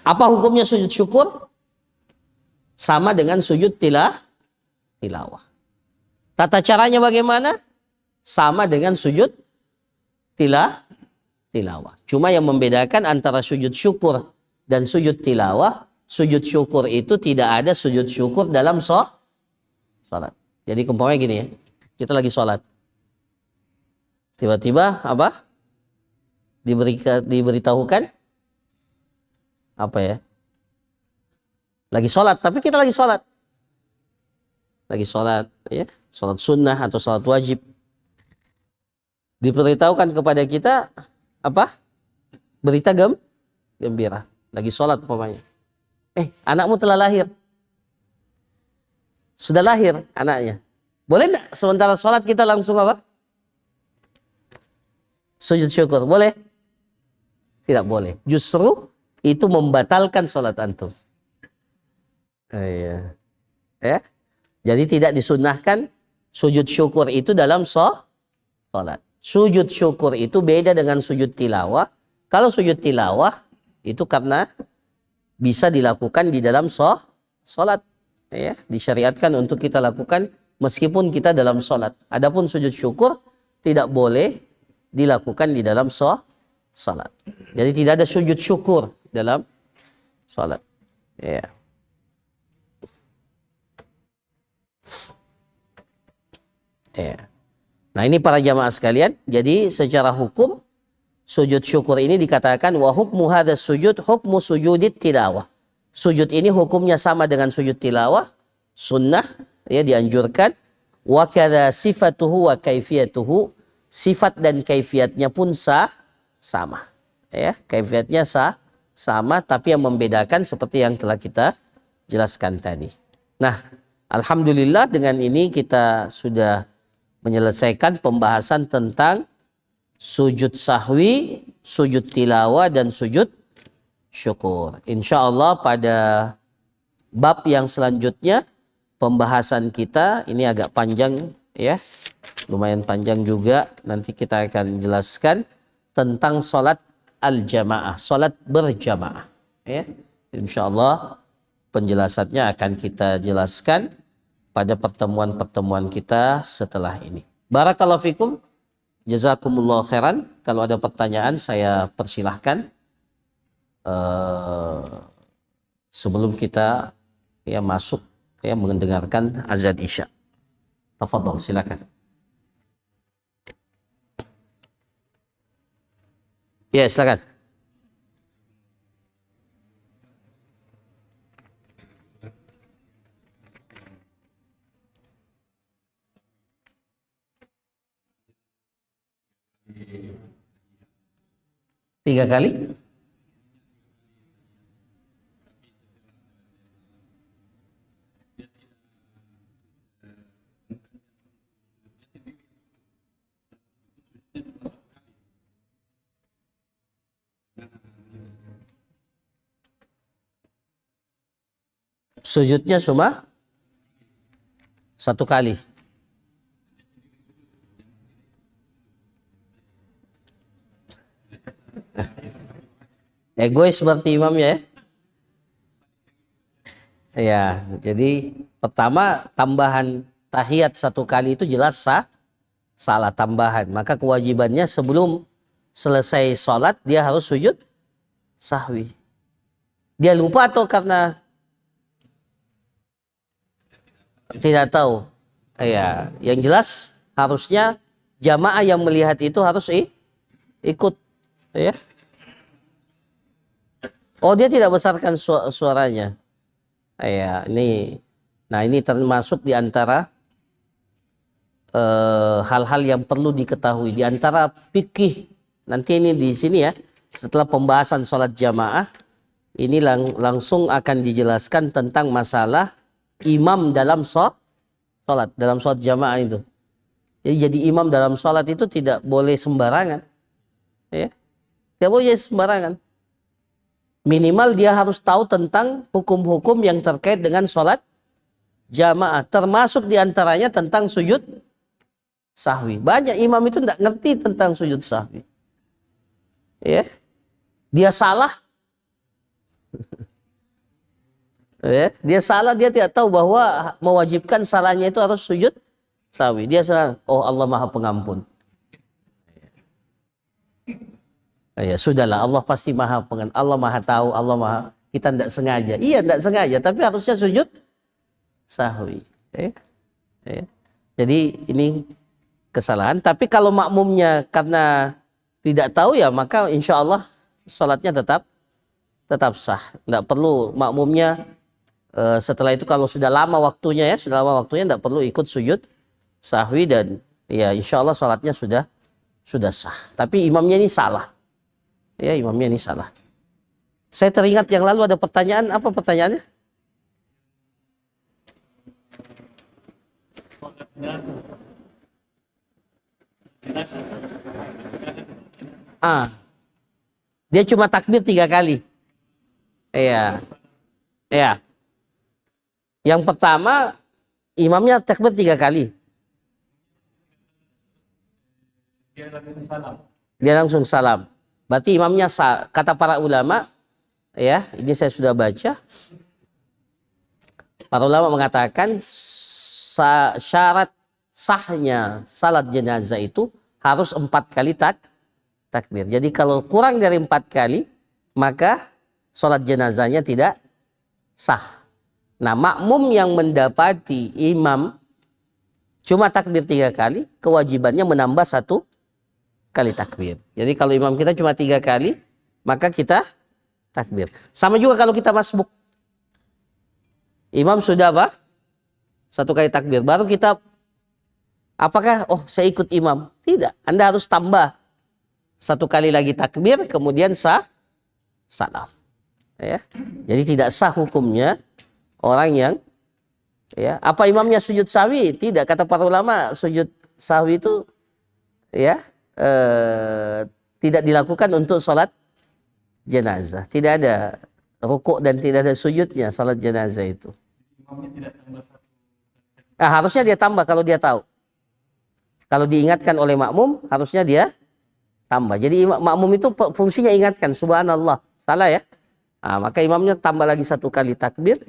[SPEAKER 1] Apa hukumnya sujud syukur? Sama dengan sujud tilawah. Tata caranya bagaimana? Sama dengan sujud tilawah. Cuma yang membedakan antara sujud syukur dan sujud tilawah, sujud syukur itu tidak ada sujud syukur dalam salat. Jadi umpamanya gini ya, kita lagi sholat. Tiba-tiba apa? Diberitahukan apa ya? Lagi sholat, tapi kita lagi sholat. Lagi sholat, ya, sholat sunnah atau sholat wajib. Diberitahukan kepada kita apa? Berita gembira. Lagi sholat umpamanya. Anakmu telah lahir. Sudah lahir anaknya. Boleh enggak sementara sholat kita langsung apa? Sujud syukur. Boleh? Tidak boleh. Justru itu membatalkan sholat antum. Iya. Ya. Jadi tidak disunnahkan sujud syukur itu dalam sholat. Sujud syukur itu beda dengan sujud tilawah. Kalau sujud tilawah itu karena bisa dilakukan di dalam sholat. Ya, disyariatkan untuk kita lakukan meskipun kita dalam sholat. Adapun sujud syukur tidak boleh dilakukan di dalam sholat. Jadi tidak ada sujud syukur dalam sholat. Ya. Ya. Nah ini para jamaah sekalian. Jadi secara hukum sujud syukur ini dikatakan wa hukmu hadzal sujud hukmu sujudit tilawah. Sujud ini hukumnya sama dengan sujud tilawah, sunnah, ya dianjurkan. Wa kadza sifatuhu wa kaifiyatuhu, sifat dan kaifiatnya pun sama. Ya, kaifiatnya sama, tapi yang membedakan seperti yang telah kita jelaskan tadi. Nah, alhamdulillah dengan ini kita sudah menyelesaikan pembahasan tentang sujud sahwi, sujud tilawah dan sujud syukur. Insya Allah pada bab yang selanjutnya pembahasan kita ini agak panjang ya, lumayan panjang juga. Nanti kita akan jelaskan tentang sholat al-jamaah, sholat berjamaah. Ya, insya Allah penjelasannya akan kita jelaskan pada pertemuan-pertemuan kita setelah ini. Barakallahu fikum, jazakumullah khairan. Kalau ada pertanyaan saya persilahkan. Sebelum kita ya masuk ya mendengarkan azan isya. Tafadhol, silakan. Ya, silakan. Tiga kali? Sujudnya cuma satu kali. Egois seperti imam ya. Ya, jadi pertama tambahan tahiyat satu kali itu jelas salah tambahan. Maka kewajibannya sebelum selesai sholat dia harus sujud sahwi. Dia lupa atau karena tidak tahu? Ya, yang jelas harusnya jamaah yang melihat itu harus ikut. Ya. Oh, dia tidak besarkan suaranya. Ya, ini. Nah, ini termasuk di antara hal-hal yang perlu diketahui di antara fikih. Nanti ini di sini ya, setelah pembahasan sholat jamaah, ini langsung akan dijelaskan tentang masalah imam dalam sholat, dalam sholat jamaah itu. Jadi imam dalam sholat itu tidak boleh sembarangan. Ya, tidak boleh sembarangan. Minimal dia harus tahu tentang hukum-hukum yang terkait dengan sholat jamaah. Termasuk diantaranya tentang sujud sahwi. Banyak imam itu tidak ngerti tentang sujud sahwi. Ya, dia salah. Ya, dia salah, dia tidak tahu bahwa mewajibkan salahnya itu harus sujud sahwi. Dia salah, oh Allah Maha Pengampun. Ya sudahlah, Allah pasti Maha Pengampun. Allah Maha tahu, Allah Maha, kita tidak sengaja. Iya, tidak sengaja, tapi harusnya sujud sahwi. Ya. Jadi ini kesalahan. Tapi kalau makmumnya karena tidak tahu ya maka insya Allah sholatnya tetap sah. Tidak perlu makmumnya setelah itu kalau sudah lama waktunya tidak perlu ikut sujud sahwi dan ya insya Allah sholatnya sudah sah. Tapi imamnya ini salah. Ya imamnya ini salah. Saya teringat yang lalu ada pertanyaan. Apa pertanyaannya? Dia cuma takbir 3 kali. Iya. Iya. Yang pertama imamnya takbir 3 kali. Dia langsung salam. Berarti imamnya sah. Kata para ulama, ya, ini saya sudah baca. Para ulama mengatakan syarat sahnya salat jenazah itu harus 4 kali takbir. Jadi kalau kurang dari 4 kali, maka salat jenazahnya tidak sah. Nah, makmum yang mendapati imam cuma takbir 3 kali, kewajibannya menambah 1 kali takbir. Jadi kalau imam kita cuma 3 kali, maka kita takbir. Sama juga kalau kita masbuk. Imam sudah apa? 1 kali takbir. Baru kita, apakah, saya ikut imam? Tidak. Anda harus tambah 1 kali lagi takbir, kemudian salam. Ya. Jadi tidak sah hukumnya orang yang, ya, apa imamnya sujud sahwi? Tidak. Kata para ulama, sujud sahwi itu, ya, tidak dilakukan untuk sholat jenazah. Tidak ada rukuk dan tidak ada sujudnya sholat jenazah itu. Harusnya dia tambah kalau dia tahu. Kalau diingatkan oleh makmum, harusnya dia tambah. Jadi makmum itu fungsinya ingatkan, subhanallah. Salah ya? Maka imamnya tambah lagi 1 kali takbir,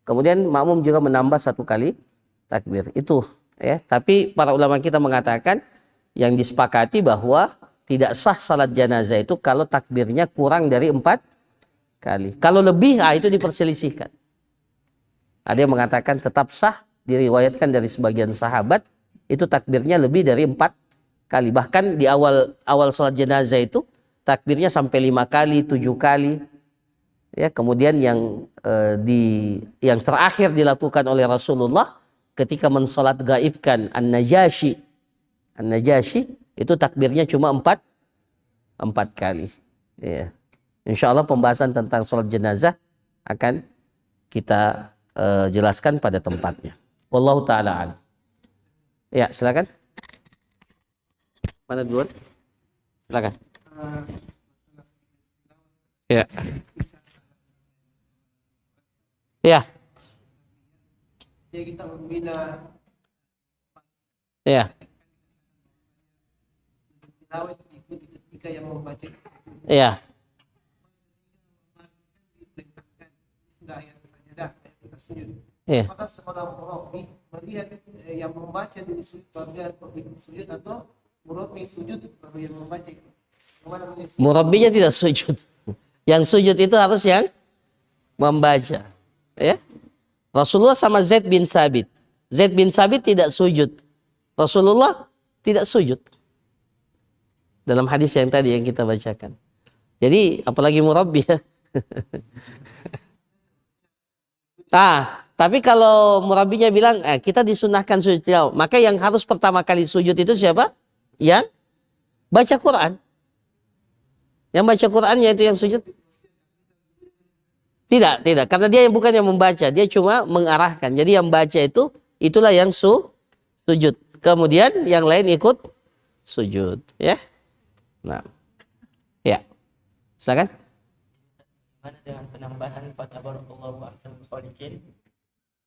[SPEAKER 1] kemudian makmum juga menambah 1 kali takbir. Itu ya. Tapi para ulama kita mengatakan yang disepakati bahwa tidak sah salat jenazah itu kalau takbirnya kurang dari 4 kali. Kalau lebih, itu diperselisihkan. Ada yang mengatakan tetap sah, diriwayatkan dari sebagian sahabat, itu takbirnya lebih dari 4 kali. Bahkan di awal salat jenazah itu, takbirnya sampai 5 kali, 7 kali. Ya, kemudian yang terakhir dilakukan oleh Rasulullah ketika mensolat gaibkan An-Najasyi itu takbirnya cuma 4 kali. Ya. Insya Allah pembahasan tentang sholat jenazah akan kita jelaskan pada tempatnya. Wallahu ta'ala a'lam. Ya, silakan. Mana duluan? Silakan. Ya. Ya.
[SPEAKER 2] Kita membina.
[SPEAKER 1] Ya.
[SPEAKER 2] Tilawah diikuti ketika yang membaca.
[SPEAKER 1] Iya. Iya.
[SPEAKER 2] Apakah seorang murabi melihat yang membaca dulu sujud atau murabi sujud baru yang membaca?
[SPEAKER 1] Murabinya tidak sujud. Yang sujud itu harus yang membaca. Ya. Rasulullah sama Zaid bin Sabit. Zaid bin Sabit tidak sujud. Rasulullah tidak sujud. Dalam hadis yang tadi yang kita bacakan. Jadi apalagi murabbi ya. Tapi kalau murabbinya bilang kita disunahkan sujud tilawah, maka yang harus pertama kali sujud itu siapa? Yang baca Quran. Yang baca Qurannya itu yang sujud. Tidak, karena dia bukan yang membaca, dia cuma mengarahkan. Jadi yang baca itulah yang sujud. Kemudian yang lain ikut sujud, ya. Nah, ya, silakan.
[SPEAKER 3] Bagaimana dengan penambahan fatabarakallahu ahsanul khaliqin?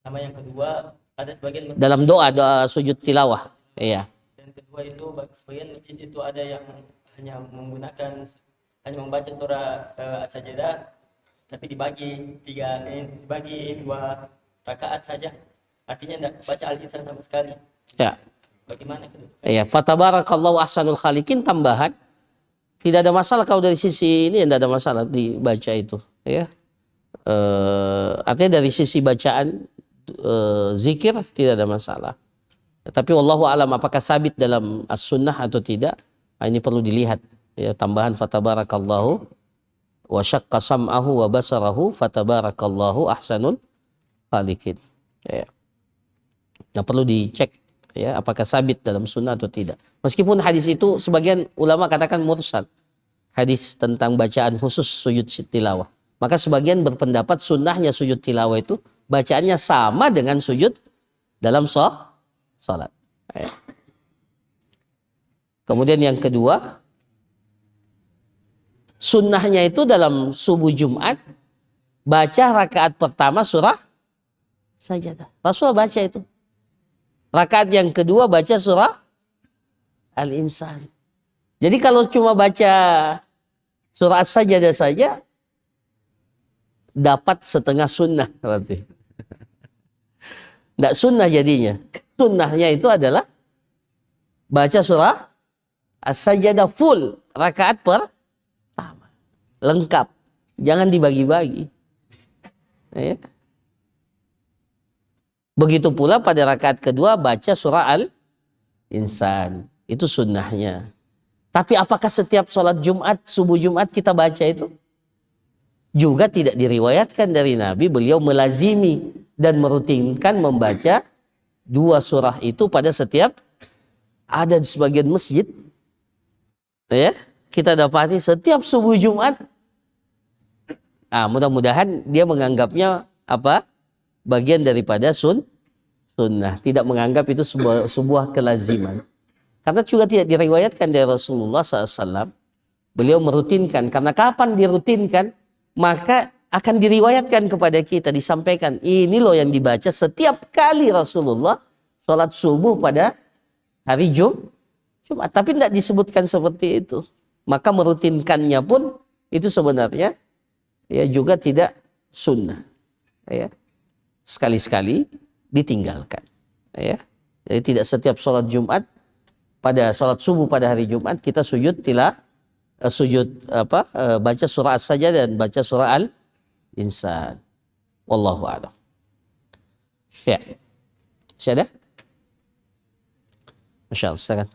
[SPEAKER 3] Nama yang kedua ada sebagian masjid
[SPEAKER 1] dalam doa sujud tilawah. Iya.
[SPEAKER 3] Dan kedua itu sebagian masjid itu ada yang hanya membaca surah As-Sajdah, tapi dibagi 2 rakaat saja. Artinya tidak baca Al-Insan sama sekali.
[SPEAKER 1] Ya.
[SPEAKER 3] Bagaimana itu?
[SPEAKER 1] Iya, fatabarakallahu ahsanul khaliqin tambahan. Tidak ada masalah kalau dari sisi ini, tidak ada masalah dibaca itu, ya. Artinya dari sisi bacaan zikir tidak ada masalah. Tapi wallahu alam apakah sabit dalam as-sunnah atau tidak, ini perlu dilihat. Ya, tambahan fatabarakallahu wa syaqqa sam'ahu wa basarahu fatabarakallahu ahsanul khaliqin. Ya. Nah, perlu dicek ya apakah sabit dalam sunnah atau tidak. Meskipun hadis itu sebagian ulama katakan mursal. Hadis tentang bacaan khusus sujud tilawah. Maka sebagian berpendapat sunnahnya sujud tilawah itu bacaannya sama dengan sujud dalam salat. Ya. Kemudian yang kedua, sunnahnya itu dalam subuh Jumat baca rakaat pertama surah Sajadah. Rasulullah baca itu. Rakaat yang kedua baca surah Al-Insan. Jadi kalau cuma baca surah As-Sajadah saja dapat setengah sunnah berarti. Tidak sunnah jadinya. Sunnahnya itu adalah baca surah As-Sajadah full rakaat pertama. Lengkap. Jangan dibagi-bagi. Ya. Begitu pula pada rakaat kedua baca surah Al-Insan. Itu sunnahnya. Tapi apakah setiap sholat Jumat, subuh Jumat kita baca itu? Juga tidak diriwayatkan dari Nabi. Beliau melazimi dan merutinkan membaca dua surah itu pada setiap ada di sebagian masjid. Ya, kita dapati setiap subuh Jumat. Mudah-mudahan dia menganggapnya apa? Bagian daripada sunnah. Tidak menganggap itu sebuah kelaziman. Karena juga tidak diriwayatkan dari Rasulullah SAW. Beliau merutinkan. Karena kapan dirutinkan, maka akan diriwayatkan kepada kita, disampaikan. Ini loh yang dibaca setiap kali Rasulullah sholat subuh pada hari Jumat. Tapi tidak disebutkan seperti itu. Maka merutinkannya pun itu sebenarnya ya juga tidak sunnah. Ya. Sekali-sekali ditinggalkan. Ya. Jadi tidak setiap sholat Jumat pada sholat subuh pada hari Jumat kita baca surah As-Sajadah dan baca surah Al-Insan. Wallahu a'lam. Ya. Masih ada? Masya Allah, silakan.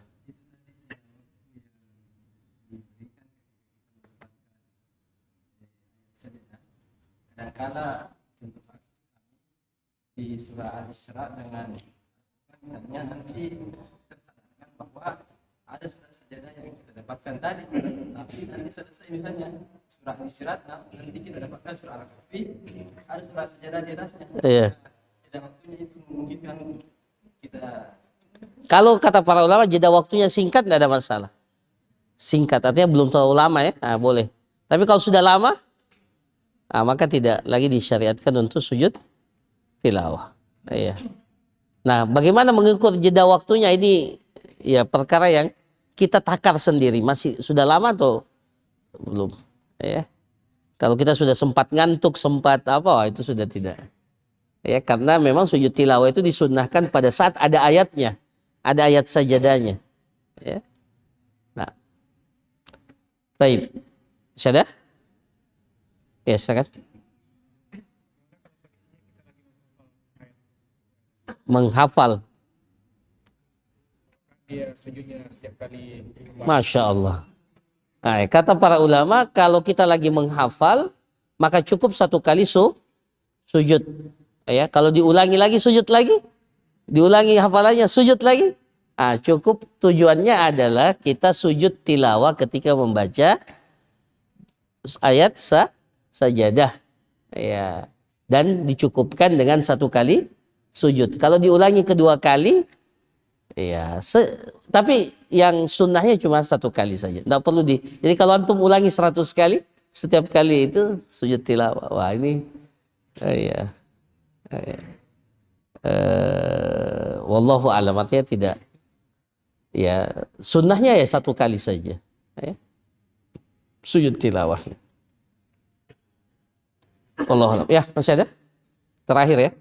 [SPEAKER 4] Kadang-kala di surah Al-Isra dengan nanti tersadarkan bahwa ada surah sajadah yang kita dapatkan tadi, tapi nanti selesai misalnya surah Al-Isra, nanti kita dapatkan surah Al-Kahfi, ada surah sajadah di atasnya.
[SPEAKER 1] Iya.
[SPEAKER 4] Jeda waktunya itu memungkinkan kita.
[SPEAKER 1] Kalau kata para ulama jeda waktunya singkat tidak ada masalah. Singkat artinya belum terlalu lama ya, boleh. Tapi kalau sudah lama, maka tidak lagi disyariatkan untuk sujud tilawah. Iya. Nah, bagaimana mengukur jeda waktunya ini ya perkara yang kita takar sendiri. Masih sudah lama atau belum? Ya. Kalau kita sudah sempat ngantuk, sempat itu sudah tidak. Ya, karena memang sujud tilawah itu disunnahkan pada saat ada ayatnya, ada ayat sajadahnya. Ya. Nah, baik, sudah? Ya, silakan. Menghafal.
[SPEAKER 4] Dia sujudnya setiap kali.
[SPEAKER 1] Masya Allah. Nah, kata para ulama, kalau kita lagi menghafal, maka cukup satu kali sujud. Ya, kalau diulangi lagi sujud lagi, diulangi hafalannya sujud lagi. Cukup tujuannya adalah kita sujud tilawah ketika membaca ayat sajadah. Ya, dan dicukupkan dengan satu kali sujud. Kalau diulangi kedua kali, ya, tapi yang sunnahnya cuma satu kali saja. Tidak perlu jadi kalau antum ulangi 100 kali, setiap kali itu sujud tilawah. Wah ini, ya, wallahu a'lam, artinya tidak. Ya, sunnahnya ya satu kali saja. Ya. Sujud tilawahnya. Wallahu a'lam. Ya, masih ada? Terakhir ya.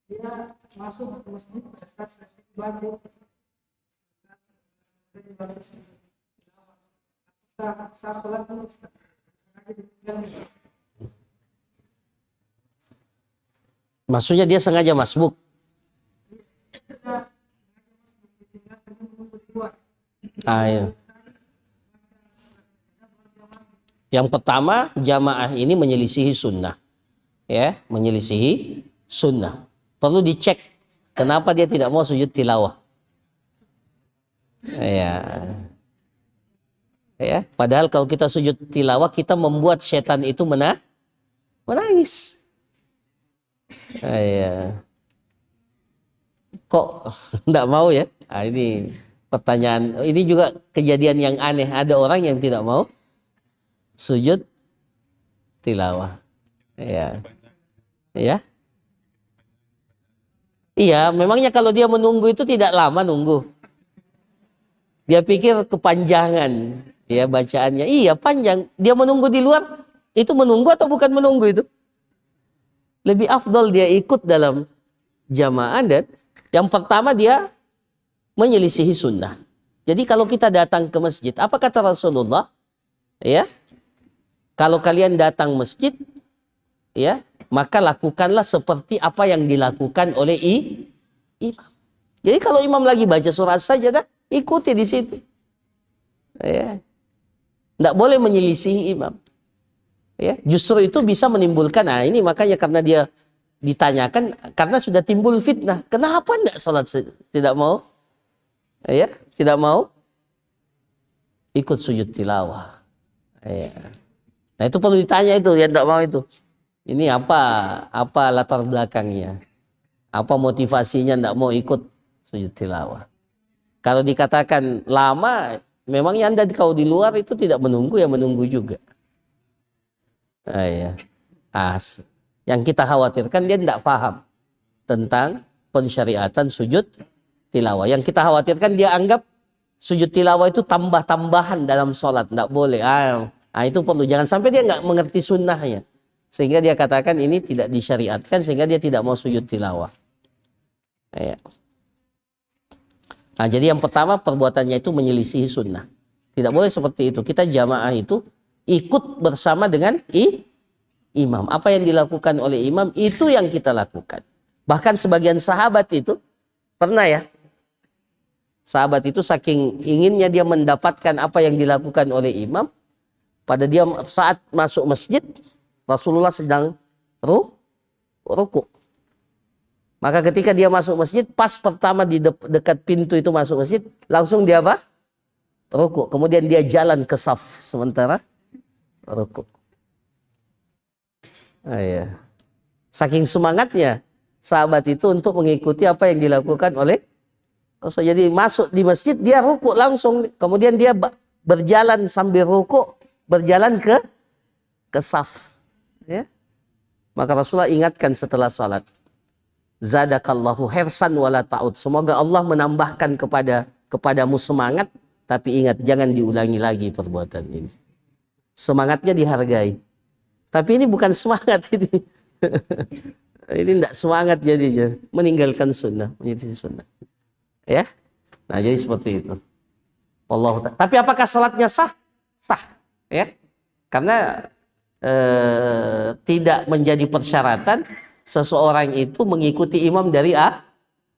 [SPEAKER 5] Dia masuk ke masjid pada saat selesai belajar. Sah sholat dulu.
[SPEAKER 1] Maksudnya dia sengaja masbuk. Iya. Yang pertama, jamaah ini menyelisihi sunnah. Ya, menyelisihi sunnah. Perlu dicek kenapa dia tidak mau sujud tilawah. Ya. Ya, padahal kalau kita sujud tilawah kita membuat setan itu menangis. Ya. Kok enggak mau ya? Nah, ini pertanyaan. Ini juga kejadian yang aneh. Ada orang yang tidak mau sujud tilawah. Ya. Ya. Iya, memangnya kalau dia menunggu itu tidak lama nunggu. Dia pikir kepanjangan ya bacaannya. Iya, panjang. Dia menunggu di luar, itu menunggu atau bukan menunggu itu? Lebih afdol dia ikut dalam jamaah dan yang pertama dia menyelisihi sunnah. Jadi kalau kita datang ke masjid, apa kata Rasulullah? Ya, kalau kalian datang masjid, ya, maka lakukanlah seperti apa yang dilakukan oleh imam. Jadi kalau imam lagi baca surat sajadah, ikuti di situ. Ya, tidak boleh menyelisihi imam. Ya, justru itu bisa menimbulkan. Nah ini makanya karena dia ditanyakan karena sudah timbul fitnah. Kenapa tidak sholat tidak mau? Ya, tidak mau ikut sujud tilawah. Ya. Nah itu perlu ditanya itu, dia tidak mau itu. Ini apa latar belakangnya? Apa motivasinya tidak mau ikut sujud tilawah? Kalau dikatakan lama, memangnya Anda kalau di luar itu tidak menunggu, ya menunggu juga. Ya. Yang kita khawatirkan dia tidak paham tentang pensyariatan sujud tilawah. Yang kita khawatirkan dia anggap sujud tilawah itu tambah-tambahan dalam sholat, tidak boleh. Itu perlu, jangan sampai dia nggak mengerti sunnahnya. Sehingga dia katakan ini tidak disyariatkan, sehingga dia tidak mau sujud tilawah. Ya. Nah, jadi yang pertama perbuatannya itu menyelisihi sunnah. Tidak boleh seperti itu. Kita jamaah itu ikut bersama dengan imam. Apa yang dilakukan oleh imam itu yang kita lakukan. Bahkan sebagian sahabat itu pernah ya. Sahabat itu saking inginnya dia mendapatkan apa yang dilakukan oleh imam, pada dia saat masuk masjid Rasulullah sedang ruku. Maka ketika dia masuk masjid, pas pertama di dekat pintu itu masuk masjid, langsung dia apa? Ruku. Kemudian dia jalan ke saf sementara ruku. Ya. Saking semangatnya sahabat itu untuk mengikuti apa yang dilakukan oleh Rasul. Jadi masuk di masjid dia ruku langsung, kemudian dia berjalan sambil ruku, berjalan ke saf. Ya. Maka Rasulullah ingatkan setelah salat, zadakallahu hirsan wala ta'ud. Semoga Allah menambahkan kepadamu semangat, tapi ingat jangan diulangi lagi perbuatan ini. Semangatnya dihargai. Tapi ini bukan semangat ini. Ini tidak semangat jadinya, meninggalkan sunnah, menjadi sunnah. Ya. Nah, jadi seperti itu. Allah. Tapi apakah salatnya sah? Sah, ya. Karena tidak menjadi persyaratan seseorang itu mengikuti imam dari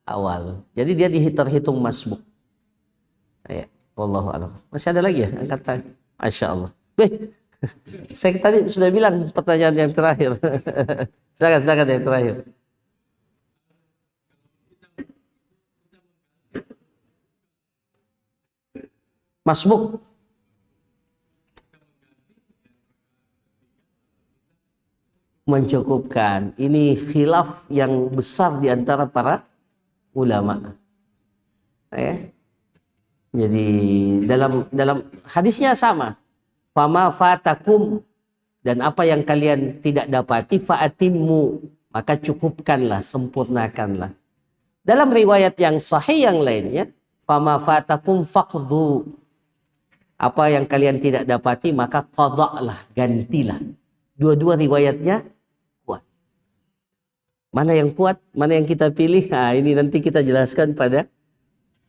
[SPEAKER 1] awal. Jadi dia terhitung masbuk. Ya, wallahu a'lam. Masih ada lagi ya angkat tangan? Masya Allah. Saya tadi sudah bilang pertanyaan yang terakhir. Silakan yang terakhir. Masbuk. Mencukupkan. Ini khilaf yang besar di antara para ulama. Ya. Jadi dalam hadisnya sama. Fama fatakum, dan apa yang kalian tidak dapati fa'atimmu, maka cukupkanlah, sempurnakanlah. Dalam riwayat yang sahih yang lainnya, fama fatakum faqdu, apa yang kalian tidak dapati maka qada'lah, gantilah. Dua-dua riwayatnya kuat. Mana yang kuat, mana yang kita pilih? Nah, ini nanti kita jelaskan pada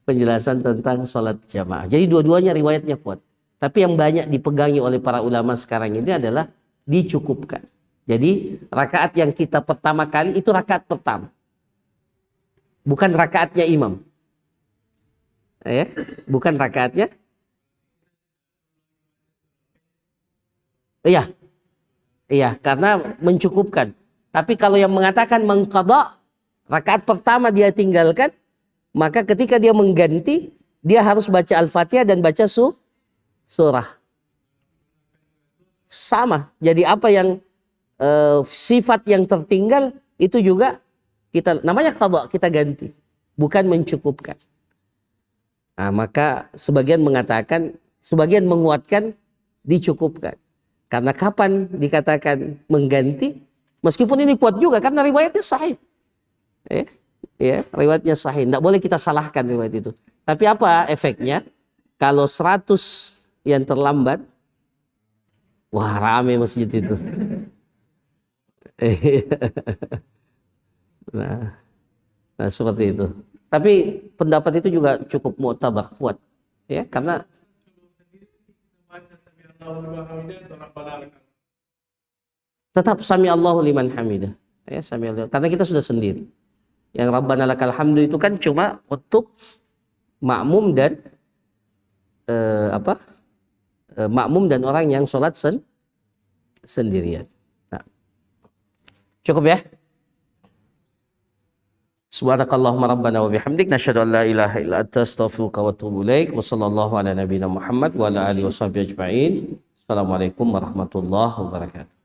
[SPEAKER 1] penjelasan tentang sholat jamaah. Jadi dua-duanya riwayatnya kuat. Tapi yang banyak dipegangi oleh para ulama sekarang ini adalah dicukupkan. Jadi rakaat yang kita pertama kali itu rakaat pertama. Bukan rakaatnya imam. Ya, bukan rakaatnya. Iya. Iya, karena mencukupkan. Tapi kalau yang mengatakan mengqadha, rakaat pertama dia tinggalkan, maka ketika dia mengganti, dia harus baca Al-Fatihah dan baca surah. Sama. Jadi apa yang sifat yang tertinggal itu juga kita namanya qadha, kita ganti, bukan mencukupkan. Nah, maka sebagian mengatakan, sebagian menguatkan dicukupkan. Karena kapan dikatakan mengganti? Meskipun ini kuat juga karena riwayatnya sahih. Ya, riwayatnya sahih. Tidak boleh kita salahkan riwayat itu. Tapi apa efeknya? Kalau 100 yang terlambat, wah rame masjid itu. Nah, seperti itu. Tapi pendapat itu juga cukup mu'tabar, kuat. Ya, karena tetap sami Allahu liman hamidah. Ya, sami Allah. Karena kita sudah sendiri. Yang Rabbana lakal hamdu itu kan cuma untuk makmum dan makmum dan orang yang sholat sendirian. Nah, cukup ya. Subhanakallahumma rabbana wa bihamdik nasyhadu an la ilaha illa anta astaghfiruka wa atubu ilaik. Wa sallallahu ala nabiyyina Muhammad wa ala alihi washabbihi ajma'in. Assalamualaikum warahmatullahi wabarakatuh.